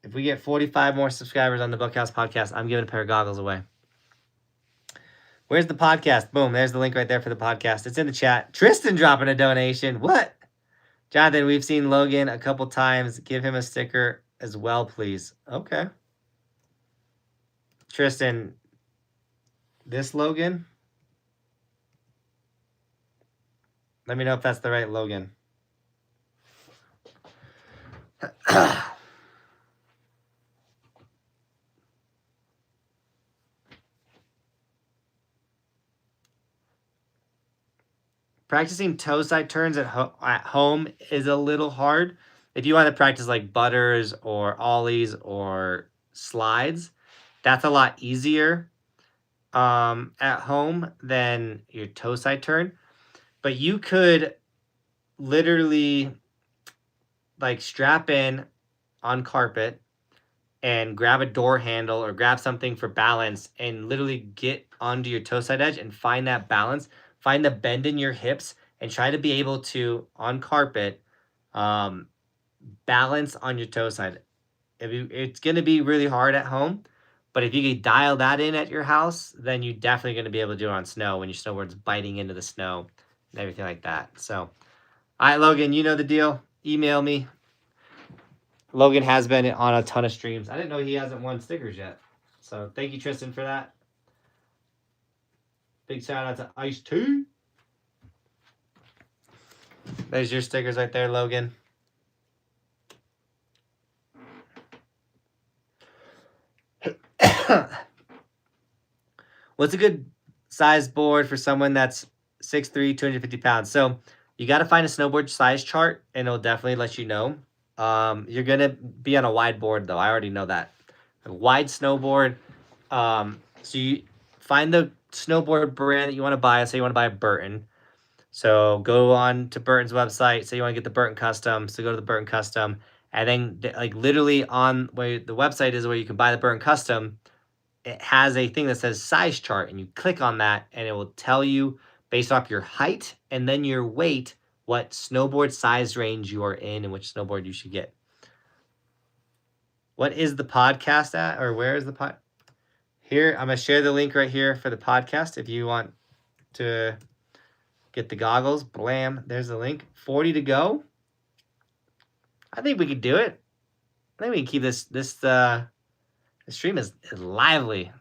If we get 45 more subscribers on the Buckhouse podcast, I'm giving a pair of goggles away. Where's the podcast? Boom, there's the link right there for the podcast. It's in the chat. Tristan dropping a donation. What? Jonathan, we've seen Logan a couple times. Give him a sticker as well, please. Okay. Tristan, this Logan? Let me know if that's the right Logan. Practicing Toeside turns at home is a little hard. If you want to practice like butters or ollies or slides, that's a lot easier at home than your Toeside turn. But you could literally like strap in on carpet and grab a door handle or grab something for balance and literally get onto your Toeside edge and find that balance. Find the bend in your hips and try to be able to, on carpet, balance on your Toeside. It's going to be really hard at home, but if you can dial that in at your house, then you're definitely going to be able to do it on snow when your snowboard's biting into the snow and everything like that. So, all right, Logan, you know the deal. Email me. Logan has been on a ton of streams. I didn't know he hasn't won stickers yet. So thank you, Tristan, for that. Big shout out to Ice 2. There's your stickers right there, Logan. What's a good size board for someone that's 6'3", 250 pounds? So you got to find a snowboard size chart, and it'll definitely let you know. You're going to be on a wide board, though. I already know that. A wide snowboard. So you find the snowboard brand that you want to buy. Say you want to buy a Burton. So go on to Burton's website. Say you want to get the Burton Custom. So go to the Burton Custom And then like literally on where the website is where you can buy the burn custom, it has a thing that says size chart, and you click on that and it will tell you based off your height and then your weight what snowboard size range you are in and which snowboard you should get. What is the podcast at, or where is the pod? Here, I'm going to share the link right here for the podcast if you want to get the goggles. Blam, there's the link. 40 to go. I think we could do it. I think we can keep this stream is lively.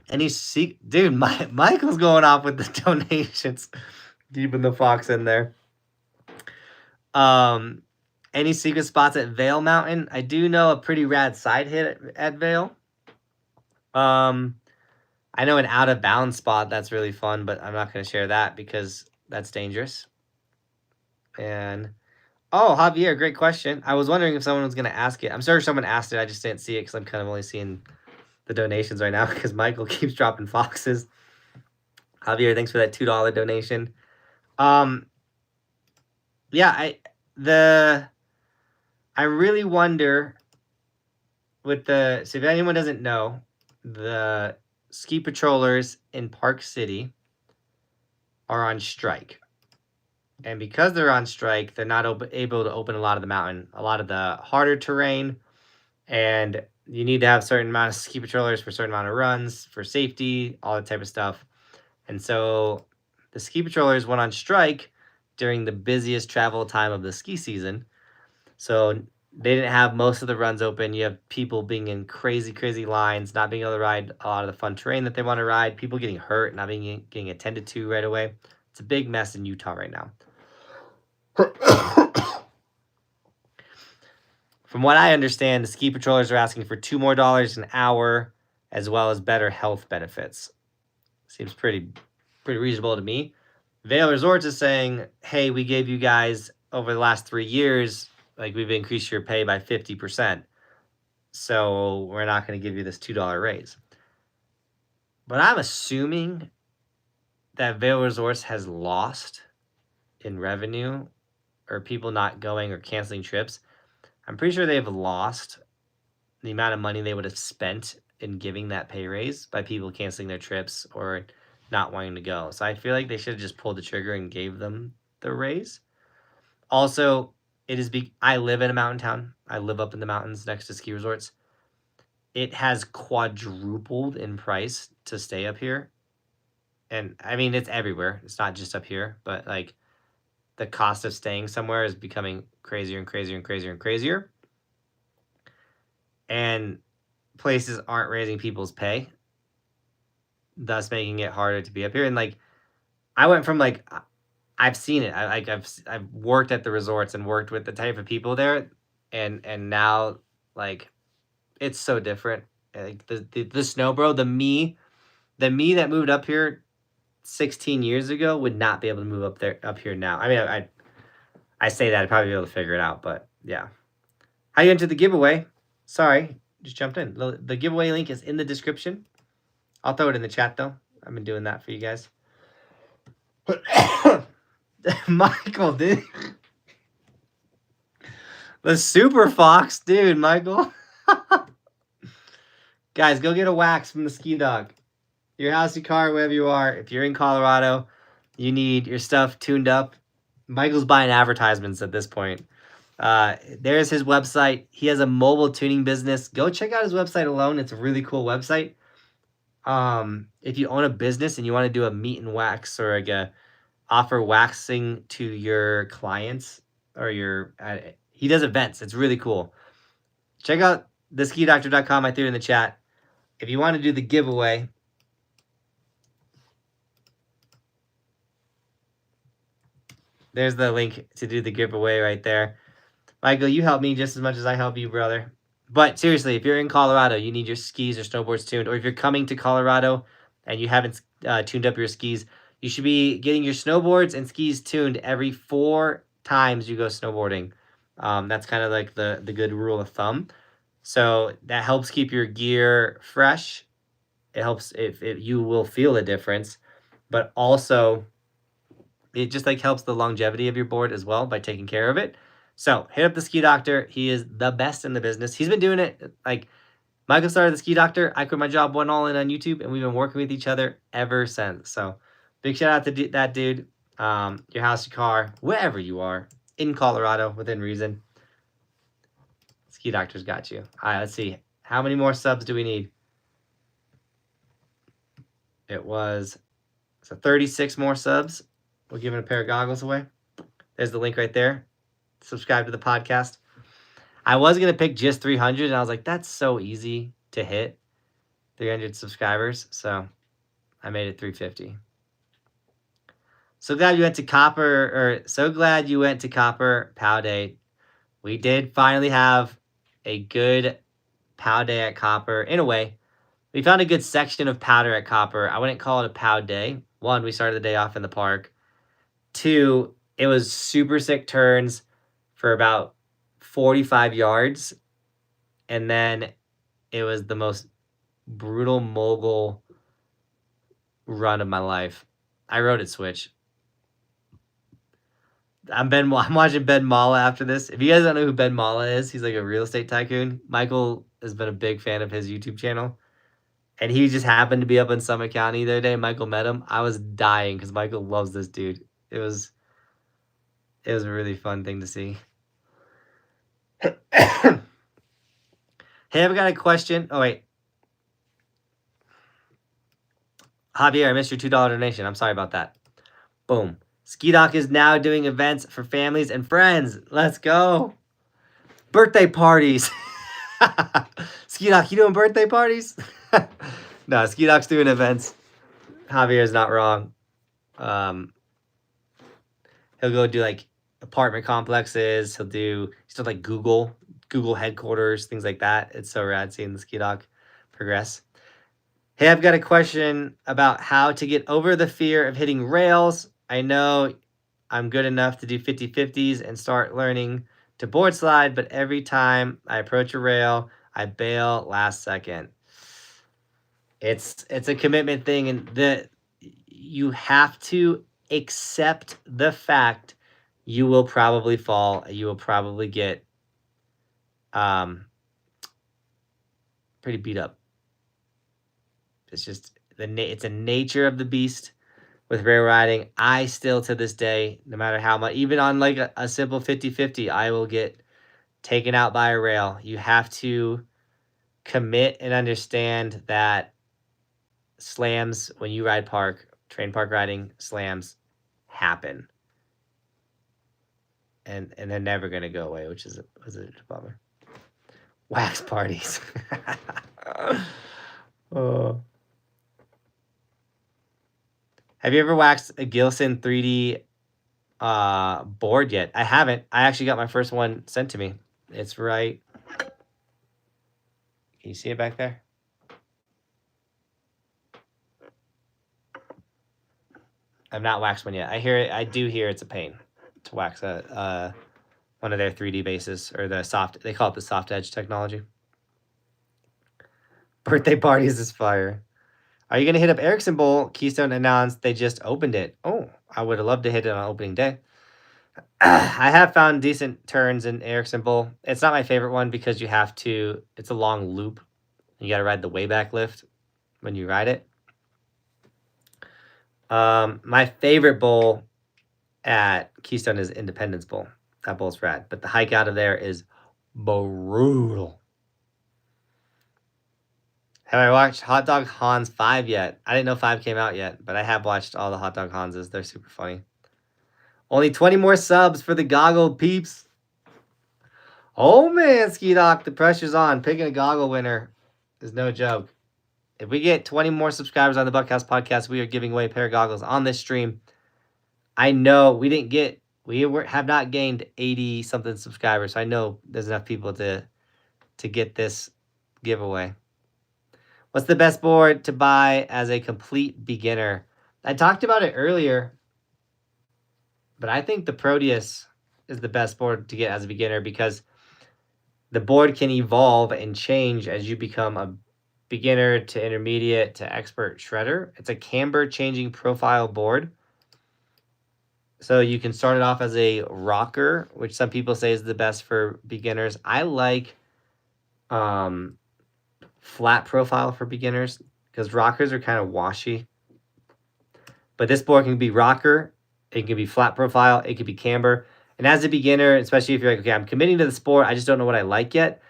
Any dude, Michael's going off with the donations, keeping the fox in there. Any secret spots at Vail Mountain? I do know a pretty rad side hit at Vail. I know an out of bounds spot that's really fun, but I'm not going to share that because that's dangerous. And oh, Javier, great question. I was wondering if someone was going to ask it. I'm sure someone asked it. I just didn't see it because I'm kind of only seeing the donations right now because Michael keeps dropping foxes. Javier, thanks for that $2 donation. Yeah, I really wonder with so if anyone doesn't know, the ski patrollers in Park City are on strike. And because they're on strike, they're not able to open a lot of the harder terrain. And you need to have a certain amount of ski patrollers for a certain amount of runs, for safety, all that type of stuff. And so the ski patrollers went on strike during the busiest travel time of the ski season. So they didn't have most of the runs open. You have people being in crazy, crazy lines, not being able to ride a lot of the fun terrain that they want to ride, people getting hurt, not getting attended to right away. It's a big mess in Utah right now. From what I understand, the ski patrollers are asking for $2 more an hour, as well as better health benefits. Seems pretty reasonable to me. Vail Resorts is saying, hey, we gave you guys over the last 3 years, like we've increased your pay by 50%. So we're not going to give you this $2 raise. But I'm assuming that Vail Resorts has lost in revenue, or people not going or canceling trips. I'm pretty sure they've lost the amount of money they would have spent in giving that pay raise by people canceling their trips or not wanting to go. So I feel like they should have just pulled the trigger and gave them the raise. Also, I live in a mountain town. I live up in the mountains next to ski resorts. It has quadrupled in price to stay up here. And I mean, it's everywhere. It's not just up here, but like the cost of staying somewhere is becoming crazier and crazier and crazier and crazier. And places aren't raising people's pay, thus making it harder to be up here. And like, I went from like, I've seen it. I've worked at the resorts and worked with the type of people there, and now like, it's so different. Like the snow bro, the me that moved up here 16 years ago would not be able to move up here now. I mean, I say that I'd probably be able to figure it out, but yeah. How you enter the giveaway? Sorry, just jumped in. The giveaway link is in the description. I'll throw it in the chat though. I've been doing that for you guys. Michael, dude. The Super Fox, dude, Michael. Guys, go get a wax from the ski dog. Your house, your car, wherever you are. If you're in Colorado, you need your stuff tuned up. Michael's buying advertisements at this point. There's his website. He has a mobile tuning business. Go check out his website alone. It's a really cool website. If you own a business and you want to do a meet and wax or like offer waxing to your clients or he does events. It's really cool. Check out theskidoctor.com. I threw it in the chat. If you want to do the giveaway, there's the link to do the giveaway right there. Michael, you help me just as much as I help you, brother. But seriously, if you're in Colorado, you need your skis or snowboards tuned, or if you're coming to Colorado and you haven't tuned up your skis, you should be getting your snowboards and skis tuned every 4 times you go snowboarding. That's kind of like the good rule of thumb. So that helps keep your gear fresh. It helps if you will feel a difference, but also it just like helps the longevity of your board as well by taking care of it. So hit up the Ski Doctor. He is the best in the business. He's been doing it like Michael started the Ski Doctor. I quit my job, went all in on YouTube, and we've been working with each other ever since. So big shout out to that dude. Your house, your car, wherever you are in Colorado, within reason. Ski Doctor's got you. All right, let's see. How many more subs do we need? It was 36 more subs. We're giving a pair of goggles away. There's the link right there. Subscribe to the podcast. I was going to pick just 300, and I was like, that's so easy to hit. 300 subscribers, so I made it 350. So glad you went to Copper POW Day. We did finally have a good POW Day at Copper, in a way. We found a good section of powder at Copper. I wouldn't call it a POW Day. One, we started the day off in the park. Two, it was super sick turns for about 45 yards. And then it was the most brutal mogul run of my life. I rode it switch. I'm watching Ben Mala after this. If you guys don't know who Ben Mala is, he's like a real estate tycoon. Michael has been a big fan of his YouTube channel. And he just happened to be up in Summit County the other day. Michael met him. I was dying because Michael loves this dude. It was a really fun thing to see. Hey, I've got a question. Oh, wait. Javier, I missed your $2 donation. I'm sorry about that. Boom. Ski Doc is now doing events for families and friends. Let's go. Birthday parties. Ski Doc, you doing birthday parties? No, Ski Doc's doing events. Javier's not wrong. He'll go do like apartment complexes. He'll do stuff like Google headquarters, things like that. It's so rad seeing the Ski Doc progress. Hey, I've got a question about how to get over the fear of hitting rails. I know I'm good enough to do 50-50s and start learning to board slide, but every time I approach a rail, I bail last second. It's a commitment thing, and you have to accept the fact you will probably fall. You will probably get pretty beat up. It's just it's a nature of the beast with rail riding. I still, to this day, no matter how much, even on like a simple 50-50, I will get taken out by a rail. You have to commit and understand that slams, when you ride train park riding, slams happen. And they're never going to go away, which is a bummer. Wax parties. Oh. Have you ever waxed a Gilson 3D board yet? I haven't. I actually got my first one sent to me. It's right. Can you see it back there? I've not waxed one yet. I do hear it's a pain to wax one of their 3D bases, or they call it the soft edge technology. Birthday parties is fire. Are you going to hit up Erickson Bowl? Keystone announced they just opened it. Oh, I would have loved to hit it on opening day. I have found decent turns in Erickson Bowl. It's not my favorite one because it's a long loop. You got to ride the way back lift when you ride it. My favorite bowl at Keystone is Independence Bowl. That bowl's rad. But the hike out of there is brutal. Have I watched Hot Dog Hans 5 yet? I didn't know 5 came out yet, but I have watched all the Hot Dog Hanses. They're super funny. Only 20 more subs for the goggle peeps. Oh man, Ski Doc, the pressure's on. Picking a goggle winner is no joke. If we get 20 more subscribers on the Buckhouse podcast, we are giving away a pair of goggles on this stream. I know we have not gained 80 something subscribers. So I know there's enough people to get this giveaway. What's the best board to buy as a complete beginner? I talked about it earlier, but I think the Proteus is the best board to get as a beginner because the board can evolve and change as you become a beginner to intermediate to expert shredder. It's a camber changing profile board. So you can start it off as a rocker, which some people say is the best for beginners. I like flat profile for beginners because rockers are kind of washy. But this board can be rocker, it can be flat profile, it could be camber. And as a beginner, especially if you're like, okay, I'm committing to the sport, I just don't know what I like yet.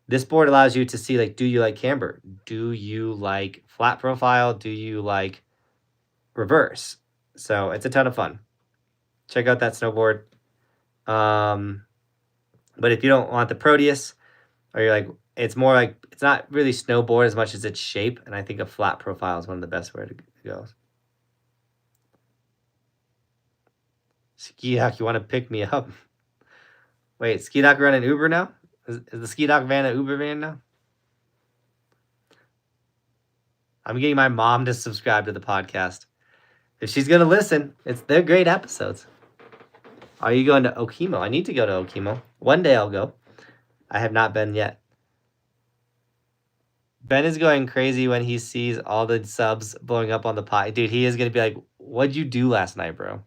This board allows you to see, like, do you like camber? Do you like flat profile? Do you like reverse? So it's a ton of fun. Check out that snowboard. But if you don't want the Proteus, or you're like, it's more like, it's not really snowboard as much as its shape. And I think a flat profile is one of the best way to go. Ski Doc, you want to pick me up? Wait, Ski Doc running Uber now? Is the Ski Doc van an Uber van now? I'm getting my mom to subscribe to the podcast. If she's gonna listen, they're great episodes. Are you going to Okemo? I need to go to Okemo. One day I'll go. I have not been yet. Ben is going crazy when he sees all the subs blowing up on the pot. Dude, he is gonna be like, "What'd you do last night, bro?"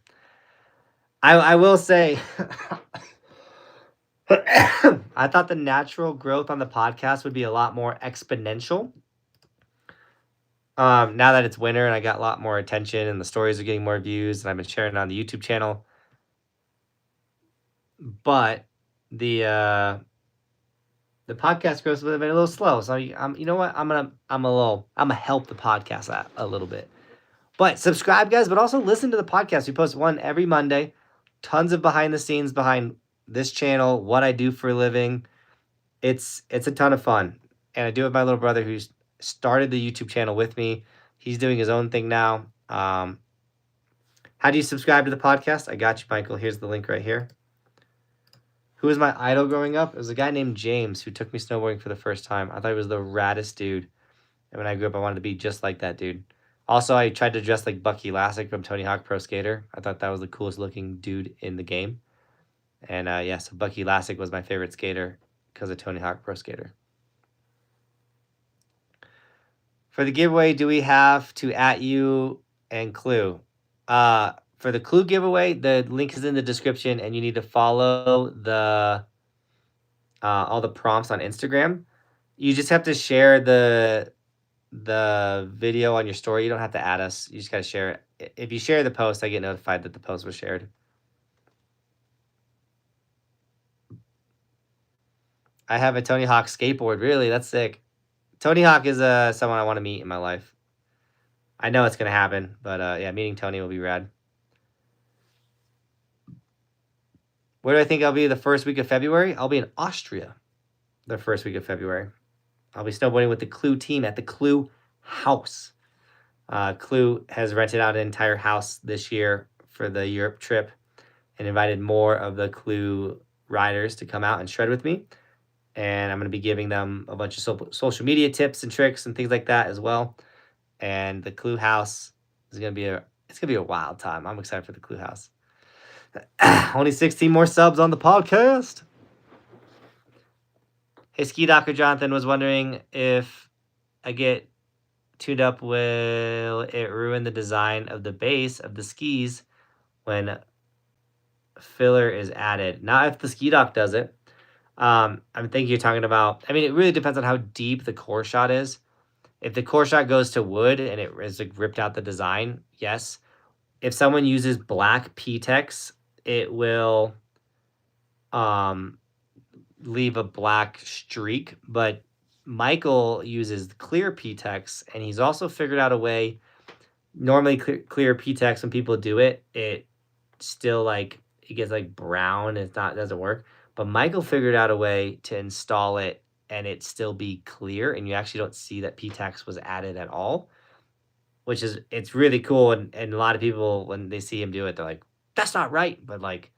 I will say, I thought the natural growth on the podcast would be a lot more exponential. Now that it's winter and I got a lot more attention and the stories are getting more views and I've been sharing it on the YouTube channel. But the podcast growth has been a little slow. So you know what? I'm gonna help the podcast out a little bit. But subscribe, guys, but also listen to the podcast. We post one every Monday. Tons of behind the scenes behind this channel, what I do for a living. It's a ton of fun. And I do have my little brother who's started the YouTube channel with me. He's doing his own thing now. How do you subscribe to the podcast? I got you, Michael. Here's the link right here. Who was my idol growing up? It was a guy named James who took me snowboarding for the first time. I thought he was the raddest dude. And when I grew up, I wanted to be just like that dude. Also, I tried to dress like Bucky Lassick from Tony Hawk Pro Skater. I thought that was the coolest looking dude in the game. And yeah, so Bucky Lassick was my favorite skater because of Tony Hawk Pro Skater. For the giveaway, do we have to @ you and CLEW? For the CLEW giveaway, the link is in the description, and you need to follow the all the prompts on Instagram. You just have to share the video on your story. You don't have to add us. You just got to share it. If you share the post, I get notified that the post was shared. I have a Tony Hawk skateboard. Really? That's sick. Tony Hawk is someone I want to meet in my life. I know it's going to happen, but yeah, meeting Tony will be rad. Where do I think I'll be the first week of February? I'll be in Austria the first week of February. I'll be snowboarding with the CLEW team at the CLEW house. CLEW has rented out an entire house this year for the Europe trip and invited more of the CLEW riders to come out and shred with me. And I'm going to be giving them a bunch of social media tips and tricks and things like that as well. And the CLEW house is going to be a wild time. I'm excited for the CLEW house. Only 16 more subs on the podcast. Hey, Ski Doc or Jonathan was wondering if I get tuned up, will it ruin the design of the base of the skis when filler is added? Not if the Ski Doc does it. I'm thinking you're talking about, I mean, it really depends on how deep the core shot is. If the core shot goes to wood and it is like ripped out the design, yes. If someone uses black P-Tex, it will leave a black streak, but Michael uses clear P-Tex, and he's also figured out a way. Normally, clear P-Tex, when people do it, it still like it gets like brown. It doesn't work. But Michael figured out a way to install it and it still be clear, and you actually don't see that P-Tex was added at all, which is it's really cool. And a lot of people, when they see him do it, they're like, "That's not right." But like,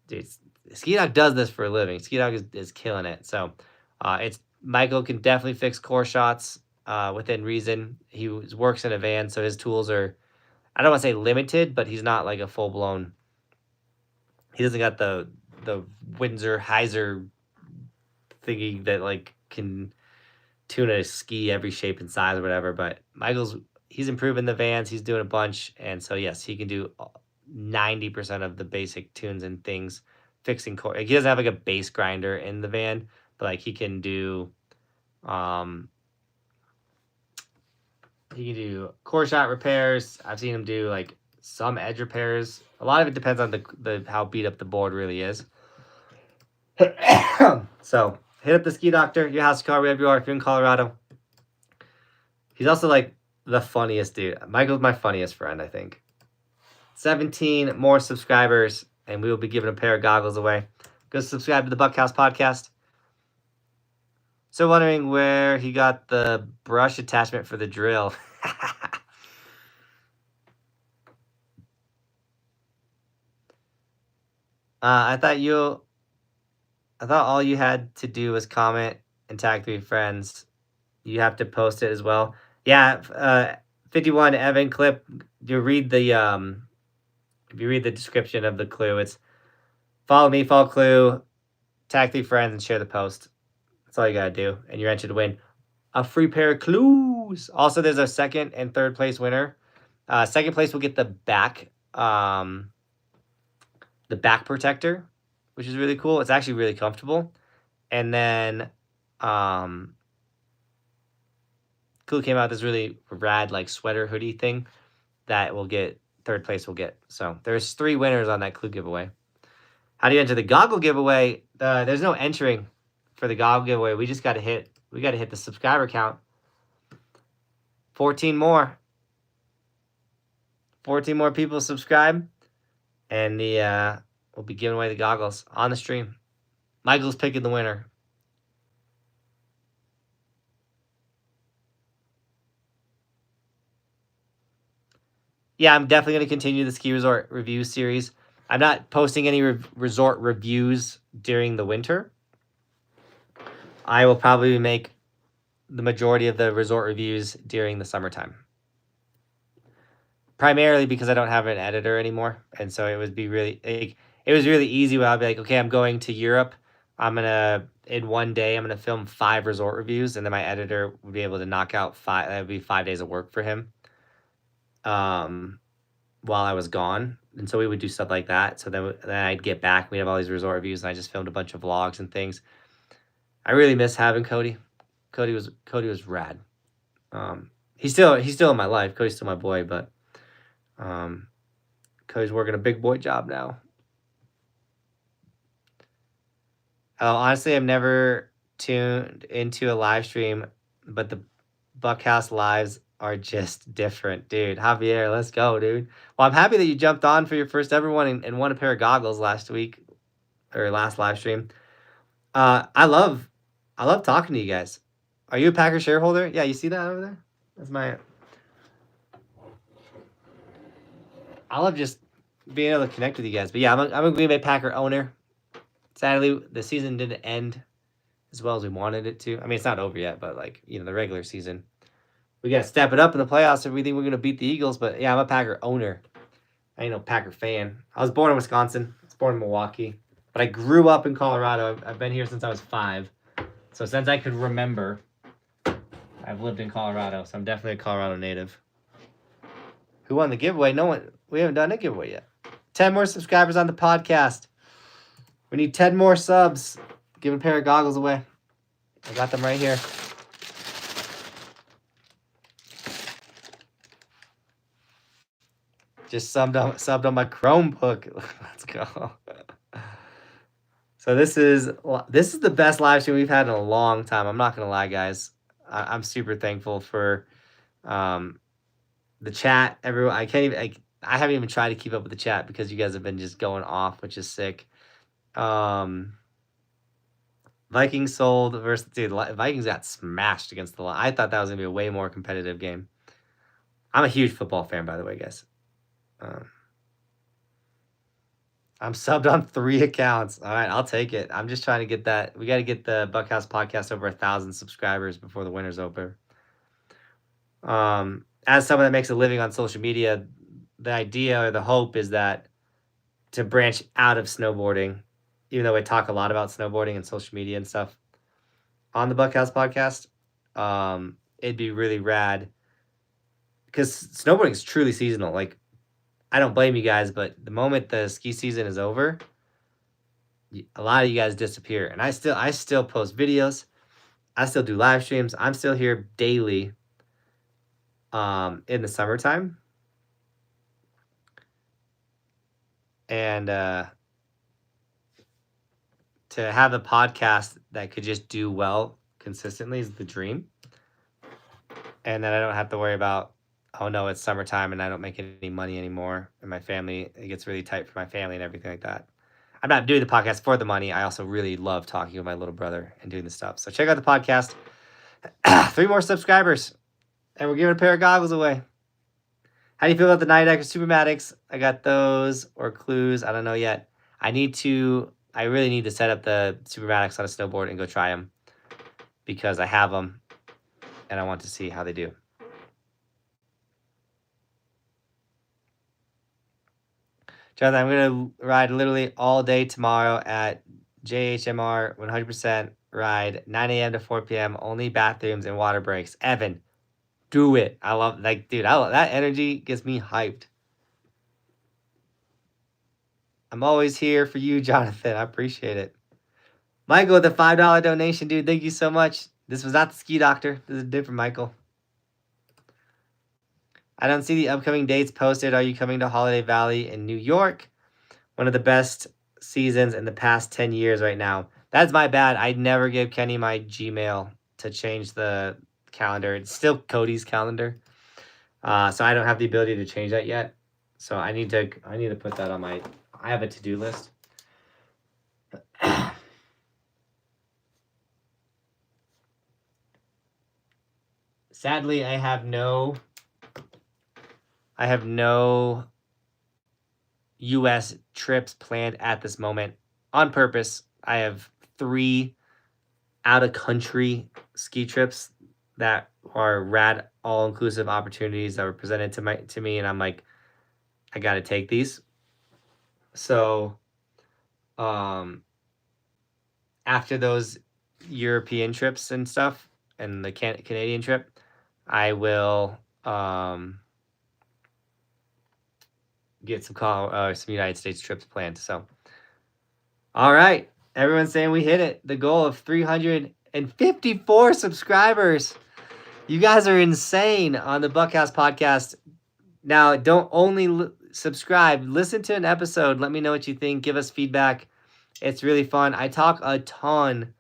dude, Ski Dog does this for a living. Ski Dog is killing it. So it's Michael can definitely fix core shots within reason. He works in a van, so his tools are, I don't want to say limited, but he's not like a full blown. He doesn't got the Windsor Heiser thingy that like can tune a ski every shape and size or whatever. But he's improving the vans. He's doing a bunch, and so yes, he can do 90% of the basic tunes and things, fixing core. Like, he doesn't have like a bass grinder in the van, but like he can do core shot repairs. I've seen him do like some edge repairs. A lot of it depends on the how beat up the board really is. So hit up the ski doctor, your house car, wherever you are, if you're in Colorado. He's also like the funniest dude. Michael's my funniest friend, I think. 17 more subscribers, and we will be giving a pair of goggles away. Go subscribe to the Buckhouse podcast. So wondering where he got the brush attachment for the drill. I thought all you had to do was comment and tag 3 friends. You have to post it as well. Yeah, 51 Evan clip. You read the if you read the description of the CLEW, it's follow me, follow CLEW, tag 3 friends, and share the post. That's all you gotta do, and you're entered to win a free pair of CLEWs. Also, there's a second and third place winner. Second place will get the back protector, which is really cool. It's actually really comfortable. And then CLEW came out with this really rad like sweater hoodie thing that will get third place will get. So there's 3 winners on that CLEW giveaway. How do you enter the goggle giveaway? There's no entering for the goggle giveaway. We just got to hit the subscriber count. 14 more. 14 more people subscribe, and we'll be giving away the goggles on the stream. Michael's picking the winner. Yeah, I'm definitely going to continue the ski resort review series. I'm not posting any resort reviews during the winter. I will probably make the majority of the resort reviews during the summertime. Primarily because I don't have an editor anymore, and so it was really easy where I'd be like, okay, I'm going to Europe. In one day, I'm gonna film 5 resort reviews, and then my editor would be able to knock out 5. That would be 5 days of work for him. While I was gone, and so we would do stuff like that. So then I'd get back. We have all these resort reviews, and I just filmed a bunch of vlogs and things. I really miss having Cody. Cody was rad. He's still in my life. Cody's still my boy, but Cody's working a big boy job now. Honestly, I've never tuned into a live stream, but the Buckhouse lives are just different, dude. Javier, let's go, dude. Well, I'm happy that you jumped on for your first ever one and won a pair of goggles last week or last live stream. I love talking to you guys. Are you a Packer shareholder? Yeah, you see that over there? That's my. I love just being able to connect with you guys. But yeah, I'm a Green Bay Packer owner. Sadly, the season didn't end as well as we wanted it to. I mean, it's not over yet, but like, the regular season. We got to step it up in the playoffs if we think we're going to beat the Eagles. But yeah, I'm a Packer owner. I ain't no Packer fan. I was born in Wisconsin. I was born in Milwaukee. But I grew up in Colorado. I've been here since I was 5. So since I could remember, I've lived in Colorado. So I'm definitely a Colorado native. Who won the giveaway? No one. We haven't done a giveaway yet. 10 more subscribers on the podcast. We need 10 more subs. Give a pair of goggles away. I got them right here. Just subbed on my Chromebook. Let's go. So this is the best live stream we've had in a long time. I'm not gonna lie, guys. I'm super thankful for the chat. Everyone, I haven't even tried to keep up with the chat because you guys have been just going off, which is sick. Vikings sold versus Vikings got smashed against the Lions. I thought that was gonna be a way more competitive game. I'm a huge football fan, by the way, guys. I'm subbed on 3 accounts. All right, I'll take it. I'm just trying to get that. We got to get the Buckhouse podcast over 1,000 subscribers before the winter's over. As someone that makes a living on social media, the idea or the hope is that to branch out of snowboarding, even though we talk a lot about snowboarding and social media and stuff on the Buckhouse podcast, it'd be really rad because snowboarding is truly seasonal. Like, I don't blame you guys, but the moment the ski season is over, a lot of you guys disappear. And I still post videos. I still do live streams. I'm still here daily in the summertime. And to have a podcast that could just do well consistently is the dream. And then I don't have to worry about, oh no, it's summertime and I don't make any money anymore. And my family, it gets really tight for my family and everything like that. I'm not doing the podcast for the money. I also really love talking with my little brother and doing the stuff. So check out the podcast. 3 more subscribers. And we're giving a pair of goggles away. How do you feel about the Night Decker Supermatics? I got those or CLEWs. I don't know yet. I really need to set up the Supermatics on a snowboard and go try them because I have them and I want to see how they do. Johnathan, I'm going to ride literally all day tomorrow at JHMR 100% ride, 9 a.m. to 4 p.m. Only bathrooms and water breaks. Evan, do it. I love, dude, that energy gets me hyped. I'm always here for you, Johnathan. I appreciate it. Michael with the $5 donation, dude. Thank you so much. This was not the ski doctor. This is different, Michael. I don't see the upcoming dates posted. Are you coming to Holiday Valley in New York? One of the best seasons in the past 10 years right now. That's my bad. I never gave Kenny my Gmail to change the calendar. It's still Cody's calendar. So I don't have the ability to change that yet. So I need to put that on I have a to-do list. Sadly, I have no US trips planned at this moment on purpose. I have 3 out-of-country ski trips that are rad, all-inclusive opportunities that were presented to me, and I'm like, I got to take these. So, after those European trips and stuff, and the Canadian trip, I will get some United States trips planned. So, all right, everyone's saying we hit it. The goal of 354 subscribers. You guys are insane on the Buckhouse podcast. Now, don't only subscribe. Listen to an episode. Let me know what you think. Give us feedback. It's really fun. I talk a ton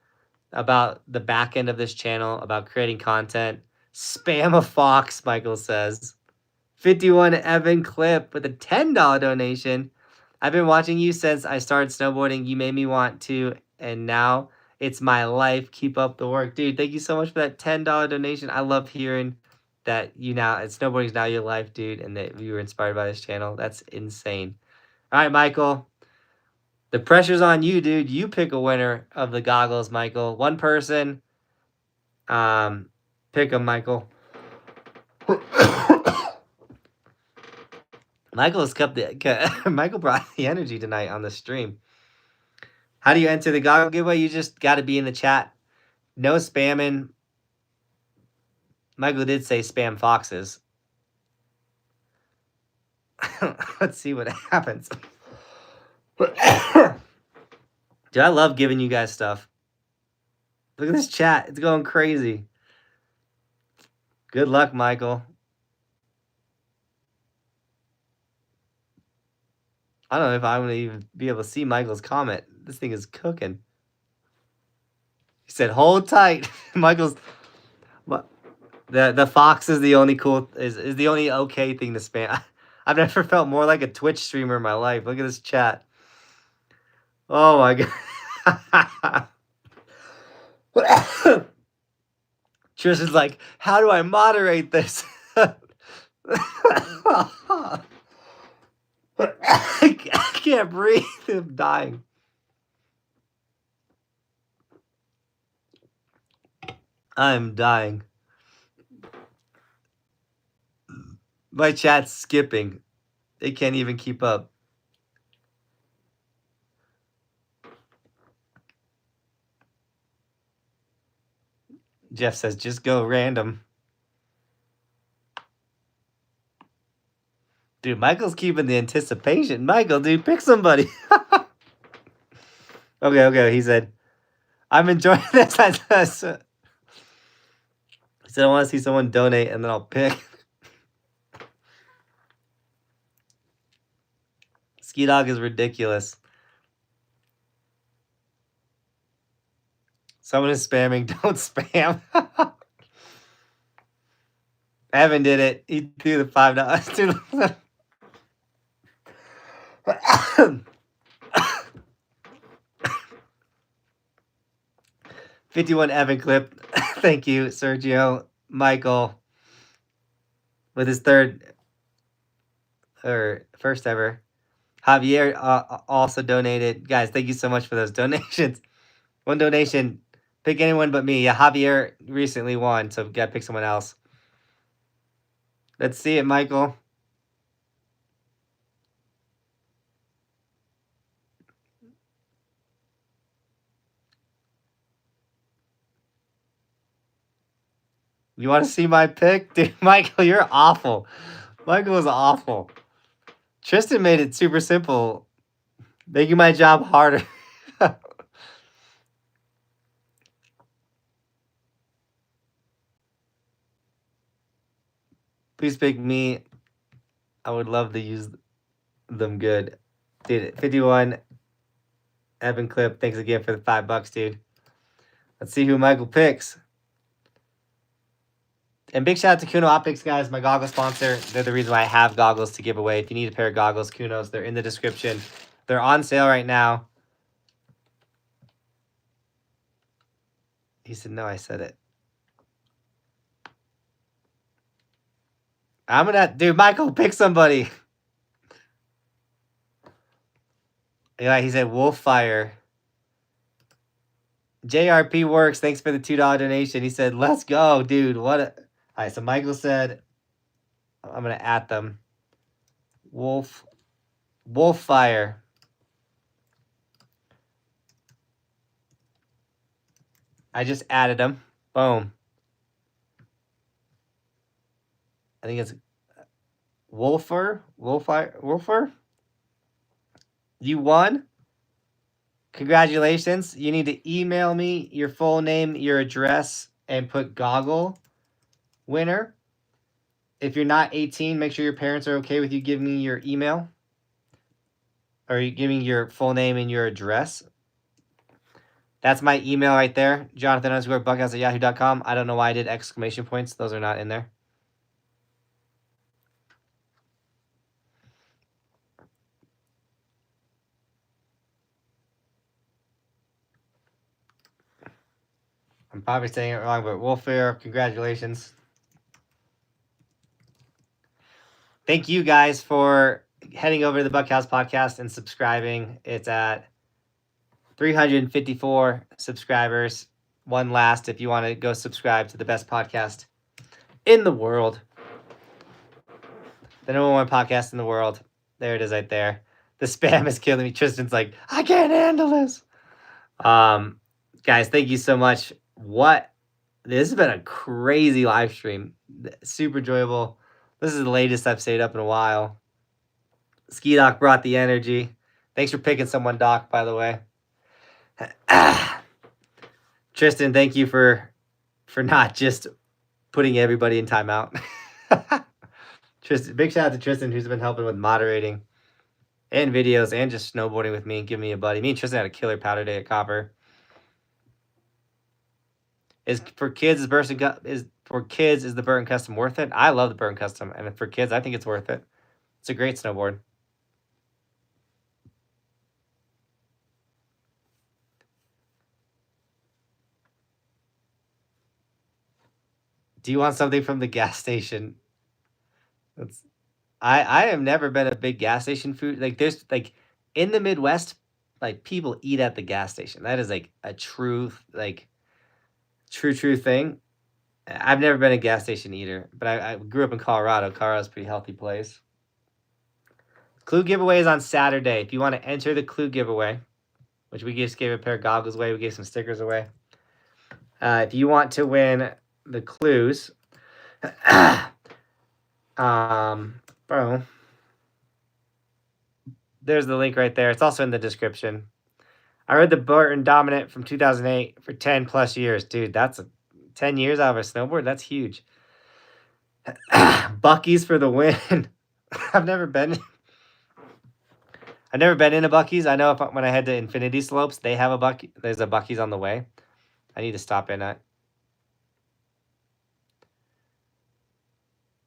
about the back end of this channel, about creating content. Spam a fox, Michael says. 51 Evan Clip with a $10 donation. I've been watching you since I started snowboarding. You made me want to, and now it's my life. Keep up the work. Dude, thank you so much for that $10 donation. I love hearing that snowboarding is now your life, dude, and that you were inspired by this channel. That's insane. All right, Michael. The pressure's on you, dude. You pick a winner of the goggles, Michael. One person. Pick them, Michael. Michael brought the energy tonight on the stream. How do you enter the goggle giveaway? You just got to be in the chat. No spamming. Michael did say spam foxes. Let's see what happens. Dude, I love giving you guys stuff. Look at this chat. It's going crazy. Good luck, Michael. I don't know if I'm going to even be able to see Michael's comment. This thing is cooking. He said, hold tight. Michael's... The fox is the only is the only okay thing to spam. I've never felt more like a Twitch streamer in my life. Look at this chat. Oh my god. Trish is like, how do I moderate this? I can't breathe. I'm dying. I'm dying. My chat's skipping. They can't even keep up. Jeff says, just go random. Dude, Dude, Michael's keeping the anticipation. Michael, dude, pick somebody. Okay. He said, I'm enjoying this. He said, I want to see someone donate, and then I'll pick. Ski Dog is ridiculous. Someone is spamming. Don't spam. Evan did it. He threw the $5. 51 Evan clip. Thank you, Sergio. Michael with his first ever. Javier also donated. Guys, thank you so much for those donations. One donation. Pick anyone but me. Yeah, Javier recently won, so gotta pick someone else. Let's see it, Michael. You want to see my pick? Dude, Michael, you're awful. Michael is awful. Tristan made it super simple, making my job harder. Please pick me. I would love to use them good. Dude, 51 Evan clip. Thanks again for the $5, dude. Let's see who Michael picks. And big shout out to Kuno Optics, guys, my goggle sponsor. They're the reason why I have goggles to give away. If you need a pair of goggles, Kuno's, they're in the description. They're on sale right now. He said, no, I said it. I'm gonna, dude, Michael, pick somebody. Yeah, he said Wolffire. JRP Works, thanks for the $2 donation. He said, let's go, dude. What a... All right, so Michael said, I'm going to at them. Wolffire. I just added him. Boom. I think it's Wolffire. You won. Congratulations. You need to email me your full name, your address, and put goggle winner. If you're not 18, make sure your parents are okay with you giving me your email. Or you giving your full name and your address. That's my email right there. Johnathan_Buckhouse@yahoo.com. I don't know why I did exclamation points. Those are not in there. I'm probably saying it wrong, but Wolffire, congratulations. Thank you guys for heading over to the Buckhouse podcast and subscribing. It's at 354 subscribers. One last if you want to go subscribe to the best podcast in the world. The #1 podcast in the world. There it is right there. The spam is killing me. Tristan's like, I can't handle this. Guys, thank you so much. This has been a crazy live stream. Super enjoyable. This is the latest I've stayed up in a while. Ski Doc brought the energy. Thanks for picking someone, Doc, by the way. Tristan, thank you for not just putting everybody in timeout. Tristan, big shout out to Tristan, who's been helping with moderating and videos and just snowboarding with me and giving me a buddy. Me and Tristan had a killer powder day at Copper. Is the Burton Custom worth it? I love the Burton Custom, and for kids, I think it's worth it. It's a great snowboard. Do you want something from the gas station? I have never been a big gas station food. Like there's like in the Midwest, like people eat at the gas station. That is like a true thing. I've never been a gas station eater, but I grew up in Colorado. Colorado's a pretty healthy place. CLEW giveaway is on Saturday. If you want to enter the CLEW giveaway, which we just gave a pair of goggles away, we gave some stickers away. If you want to win the CLEWs, bro, there's the link right there. It's also in the description. I rode the Burton Dominant from 2008 for 10 plus years. Dude, that's 10 years out of a snowboard. That's huge. Bucky's for the win. I've never been in a Bucky's. I know when I head to Infinity Slopes, they have a Bucky. There's a Bucky's on the way. I need to stop in at.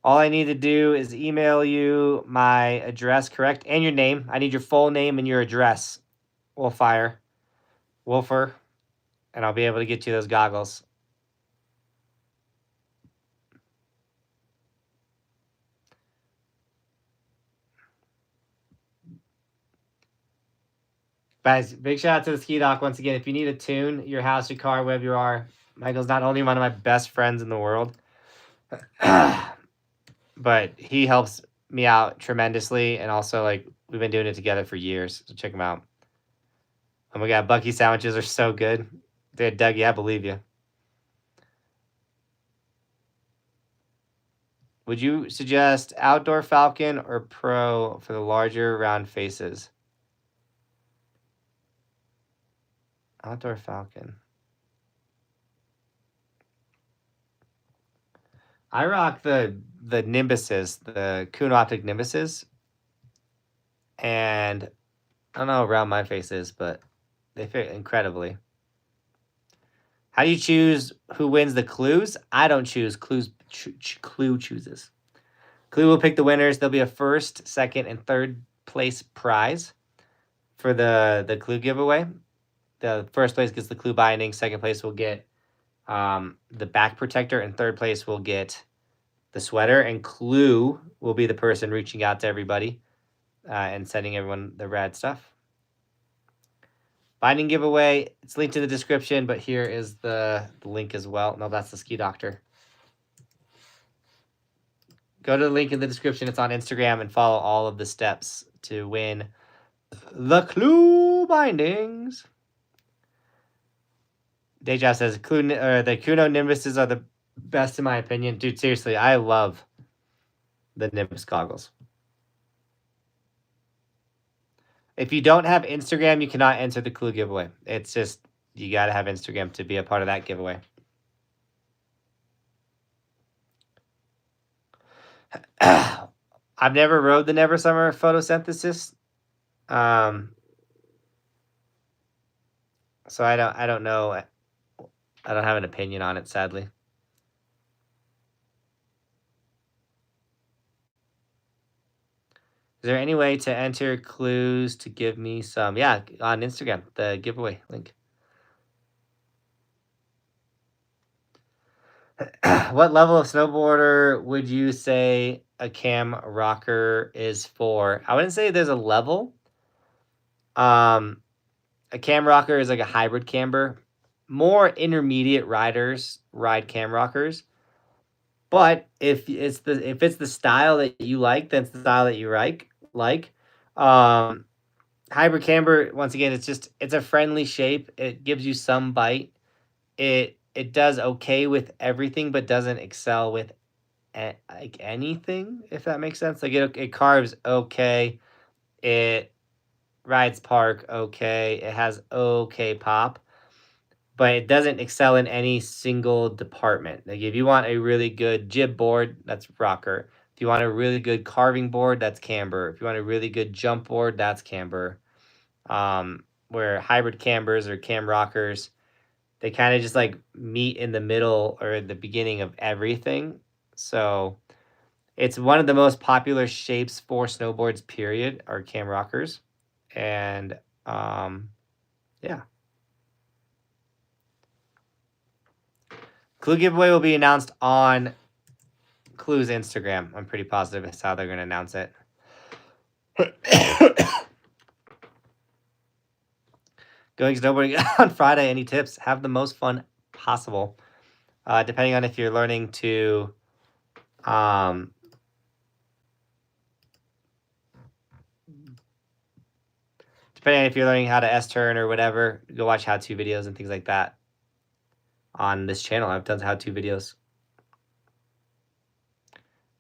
All I need to do is email you my address, correct? And your name. I need your full name and your address. Wolfer. And I'll be able to get you those goggles. Guys, big shout out to the Ski Doc once again. If you need a tune, your house, your car, wherever you are, Michael's not only one of my best friends in the world, but he helps me out tremendously. And also, like, we've been doing it together for years. So check him out. Oh my God, Bucky sandwiches are so good. Dude, Dougie, I believe you. Would you suggest outdoor Falcon or Pro for the larger round faces? Outdoor Falcon. I rock the Nimbuses, the Kuhn Optic Nimbuses. And I don't know how round my face is, but they fit incredibly. How do you choose who wins the CLEWs? I don't choose. CLEW chooses. CLEW will pick the winners. There'll be a first, second, and third place prize for the CLEW giveaway. The first place gets the CLEW binding. Second place will get the back protector, and third place will get the sweater. And CLEW will be the person reaching out to everybody and sending everyone the rad stuff. Binding giveaway. It's linked in the description, but here is the link as well. No, that's the Ski Doctor. Go to the link in the description. It's on Instagram and follow all of the steps to win the CLEW bindings. Deja says the Kuno Nimbuses are the best in my opinion. Dude, seriously, I love the Nimbus goggles. If you don't have Instagram, you cannot enter the CLEW giveaway. It's just, you got to have Instagram to be a part of that giveaway. I've never rode the Never Summer Photosynthesis. So I don't know. I don't have an opinion on it, sadly. Is there any way to enter clues to give me some? Yeah, on Instagram, the giveaway link. What level of snowboarder would you say a cam rocker is for? I wouldn't say there's a level. A cam rocker is like a hybrid camber. More intermediate riders ride cam rockers. But if it's the style that you like, then it's the style that you like. Hybrid camber, once again, it's a friendly shape. It gives you some bite. It does okay with everything, but doesn't excel with like anything, if that makes sense. Like it carves okay. It rides park okay. It has okay pop, but it doesn't excel in any single department. Like if you want a really good jib board, that's rocker. If you want a really good carving board, that's camber. If you want a really good jump board, that's camber. Where hybrid cambers or cam rockers, they kind of just like meet in the middle or the beginning of everything. So it's one of the most popular shapes for snowboards, period, are cam rockers. And yeah. CLEW giveaway will be announced on CLEW's Instagram. I'm pretty positive it's how they're going to announce it. Going snowboarding on Friday, any tips? Have the most fun possible. Depending on if you're learning to depending on if you're learning how to S-turn or whatever, go watch how-to videos and things like that on this channel. I've done how-to videos.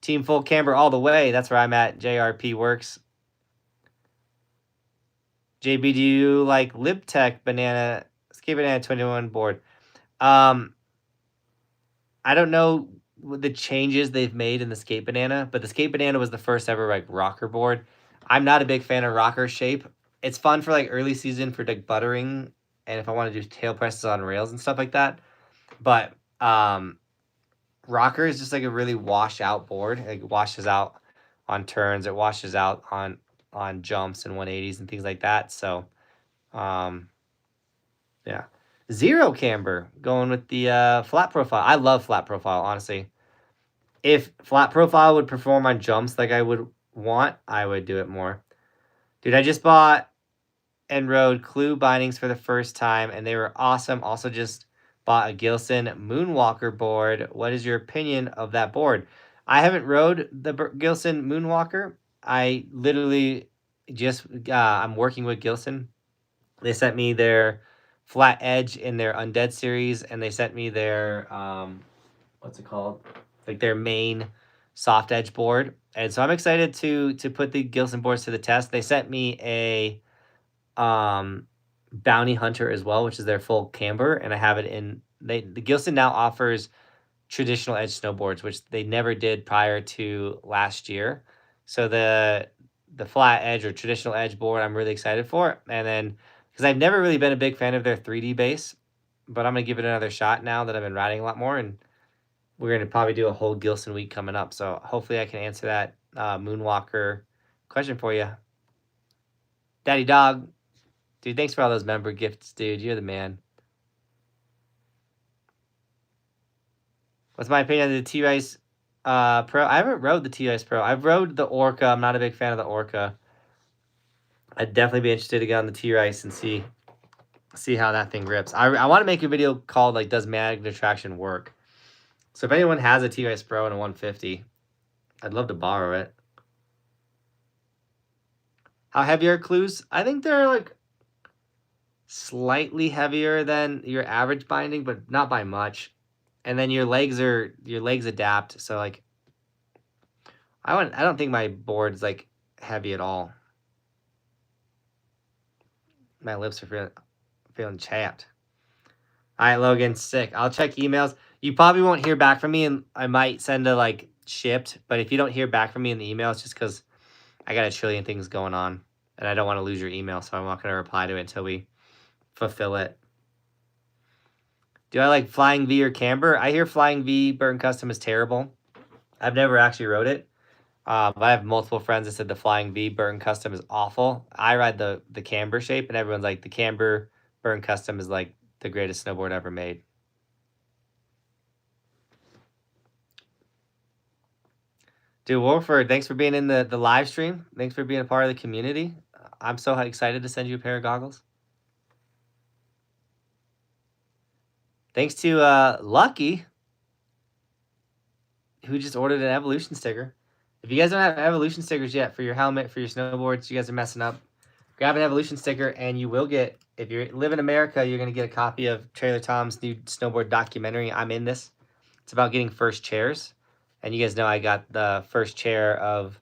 Team full camber all the way. That's where I'm at. JRP works. JB, do you like LibTech banana skate banana 21 board? I don't know the changes they've made in the skate banana, but the skate banana was the first ever like rocker board. I'm not a big fan of rocker shape. It's fun for like early season for like buttering and if I want to do tail presses on rails and stuff like that. But rocker is just like a really wash out board. It washes out on turns. It washes out on jumps and 180s and things like that. So yeah. Zero camber going with the flat profile. I love flat profile, honestly. If flat profile would perform on jumps like I would want, I would do it more. Dude, I just bought and rode CLEW bindings for the first time, and they were awesome. Also just bought a Gilson Moonwalker board. What is your opinion of that board? I haven't rode the Gilson Moonwalker. I literally just, I'm working with Gilson. They sent me their flat edge in their Undead series, and they sent me their, what's it called? Like their main soft edge board. And so I'm excited to put the Gilson boards to the test. They sent me a Bounty Hunter as well, which is their full camber, and I have it in the Gilson now offers traditional edge snowboards, which they never did prior to last year. So the flat edge or traditional edge board I'm really excited for. And then because I've never really been a big fan of their 3D base, but I'm gonna give it another shot now that I've been riding a lot more, and we're going to probably do a whole Gilson week coming up. So hopefully I can answer that Moonwalker question for you. Daddy Dog. Dude, thanks for all those member gifts, dude. You're the man. What's my opinion of the T-Rice Pro? I haven't rode the T-Rice Pro. I've rode the Orca. I'm not a big fan of the Orca. I'd definitely be interested to get on the T-Rice and see how that thing rips. I want to make a video called, like, does magnet attraction work? So if anyone has a T-Rice Pro and a 150, I'd love to borrow it. How heavy are CLEWs? I think they're like slightly heavier than your average binding, but not by much. And then your legs adapt. So like, I don't think my board's like heavy at all. My lips are feeling chapped. All right, Logan, sick. I'll check emails. You probably won't hear back from me, and I might send a like shipped. But if you don't hear back from me in the email, it's just because I got a trillion things going on, and I don't want to lose your email, so I'm not going to reply to it until we fulfill it. Do I like Flying V or Camber? I hear Flying V Burton Custom is terrible. I've never actually rode it. But I have multiple friends that said the Flying V Burton Custom is awful. I ride the Camber shape, and everyone's like, the Camber Burton Custom is like the greatest snowboard ever made. Dude, Wolford, thanks for being in the live stream. Thanks for being a part of the community. I'm so excited to send you a pair of goggles. Thanks to Lucky, who just ordered an Evolution sticker. If you guys don't have Evolution stickers yet for your helmet, for your snowboards, you guys are messing up. Grab an Evolution sticker, and you will get, if you live in America, you're going to get a copy of Trailer Tom's new snowboard documentary, I'm In This. It's about getting first chairs. And you guys know I got the first chair of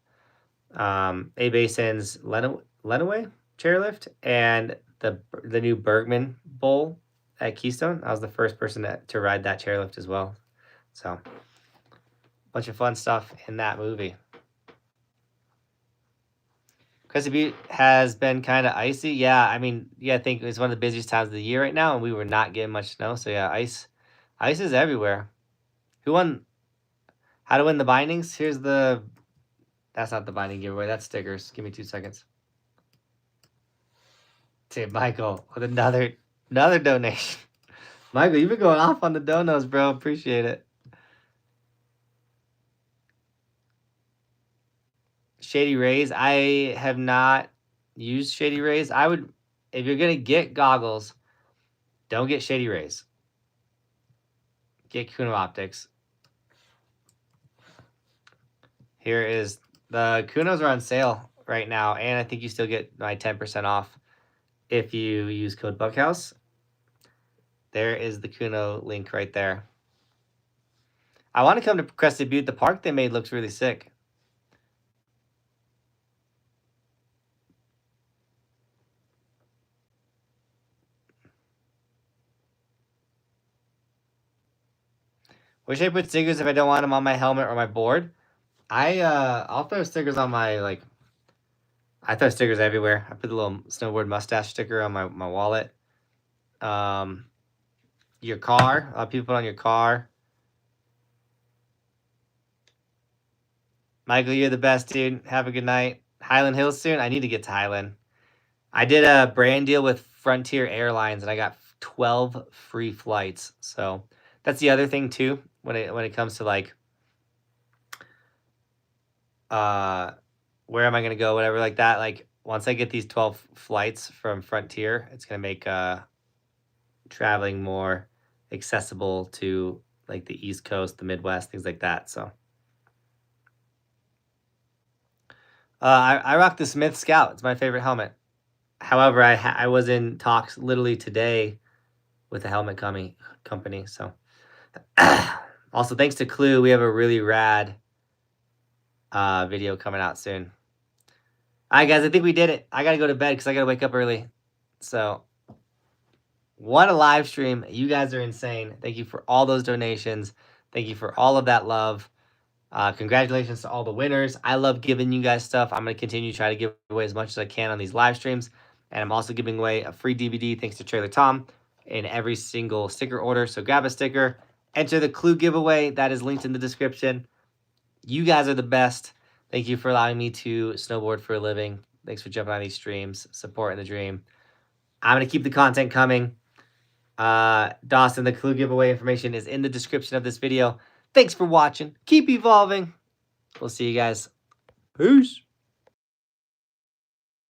A-Basin's Lenaway chairlift and the new Bergman Bowl at Keystone. I was the first person to ride that chairlift as well. So, bunch of fun stuff in that movie. Crested Butte has been kind of icy. Yeah, I mean, I think it's one of the busiest times of the year right now, and we were not getting much snow. So yeah, ice is everywhere. Who won? How to win the bindings? Here's the. That's not the binding giveaway. That's stickers. Give me 2 seconds. Dude, Michael with another donation. Michael, you've been going off on the donos, bro. Appreciate it. Shady Rays. I have not used Shady Rays. I would, if you're gonna get goggles, don't get Shady Rays. Get Kuno Optics. Here is the Kunos are on sale right now, and I think you still get my 10% off if you use code Buckhouse. There is the Kuno link right there. I want to come to Crested Butte. The park they made looks really sick. Where should I put stickers if I don't want them on my helmet or my board? I'll throw stickers on my, like, I throw stickers everywhere. I put the little snowboard mustache sticker on my wallet. Your car. A lot of people put on your car. Michael, you're the best, dude. Have a good night. Highland Hills soon. I need to get to Highland. I did a brand deal with Frontier Airlines, and I got 12 free flights. So that's the other thing too when it comes to like where am I gonna go, whatever like that. Like once I get these 12 flights from Frontier, it's gonna make traveling more accessible to like the East Coast, the Midwest, things like that. So I rock the Smith Scout. It's my favorite helmet. However, I was in talks literally today with a helmet company. So also thanks to CLEW, we have a really rad video coming out soon. All right, guys, I think we did it. I got to go to bed because I got to wake up early. So what a live stream. You guys are insane. Thank you for all those donations. Thank you for all of that love. Congratulations to all the winners. I love giving you guys stuff. I'm going to continue to try to give away as much as I can on these live streams. And I'm also giving away a free DVD thanks to Trailer Tom in every single sticker order. So grab a sticker, enter the CLEW giveaway. That is linked in the description. You guys are the best. Thank you for allowing me to snowboard for a living. Thanks for jumping on these streams, supporting the dream. I'm going to keep the content coming. Dawson, the CLEW giveaway information is in the description of this video. Thanks for watching. Keep evolving. We'll see you guys. Peace.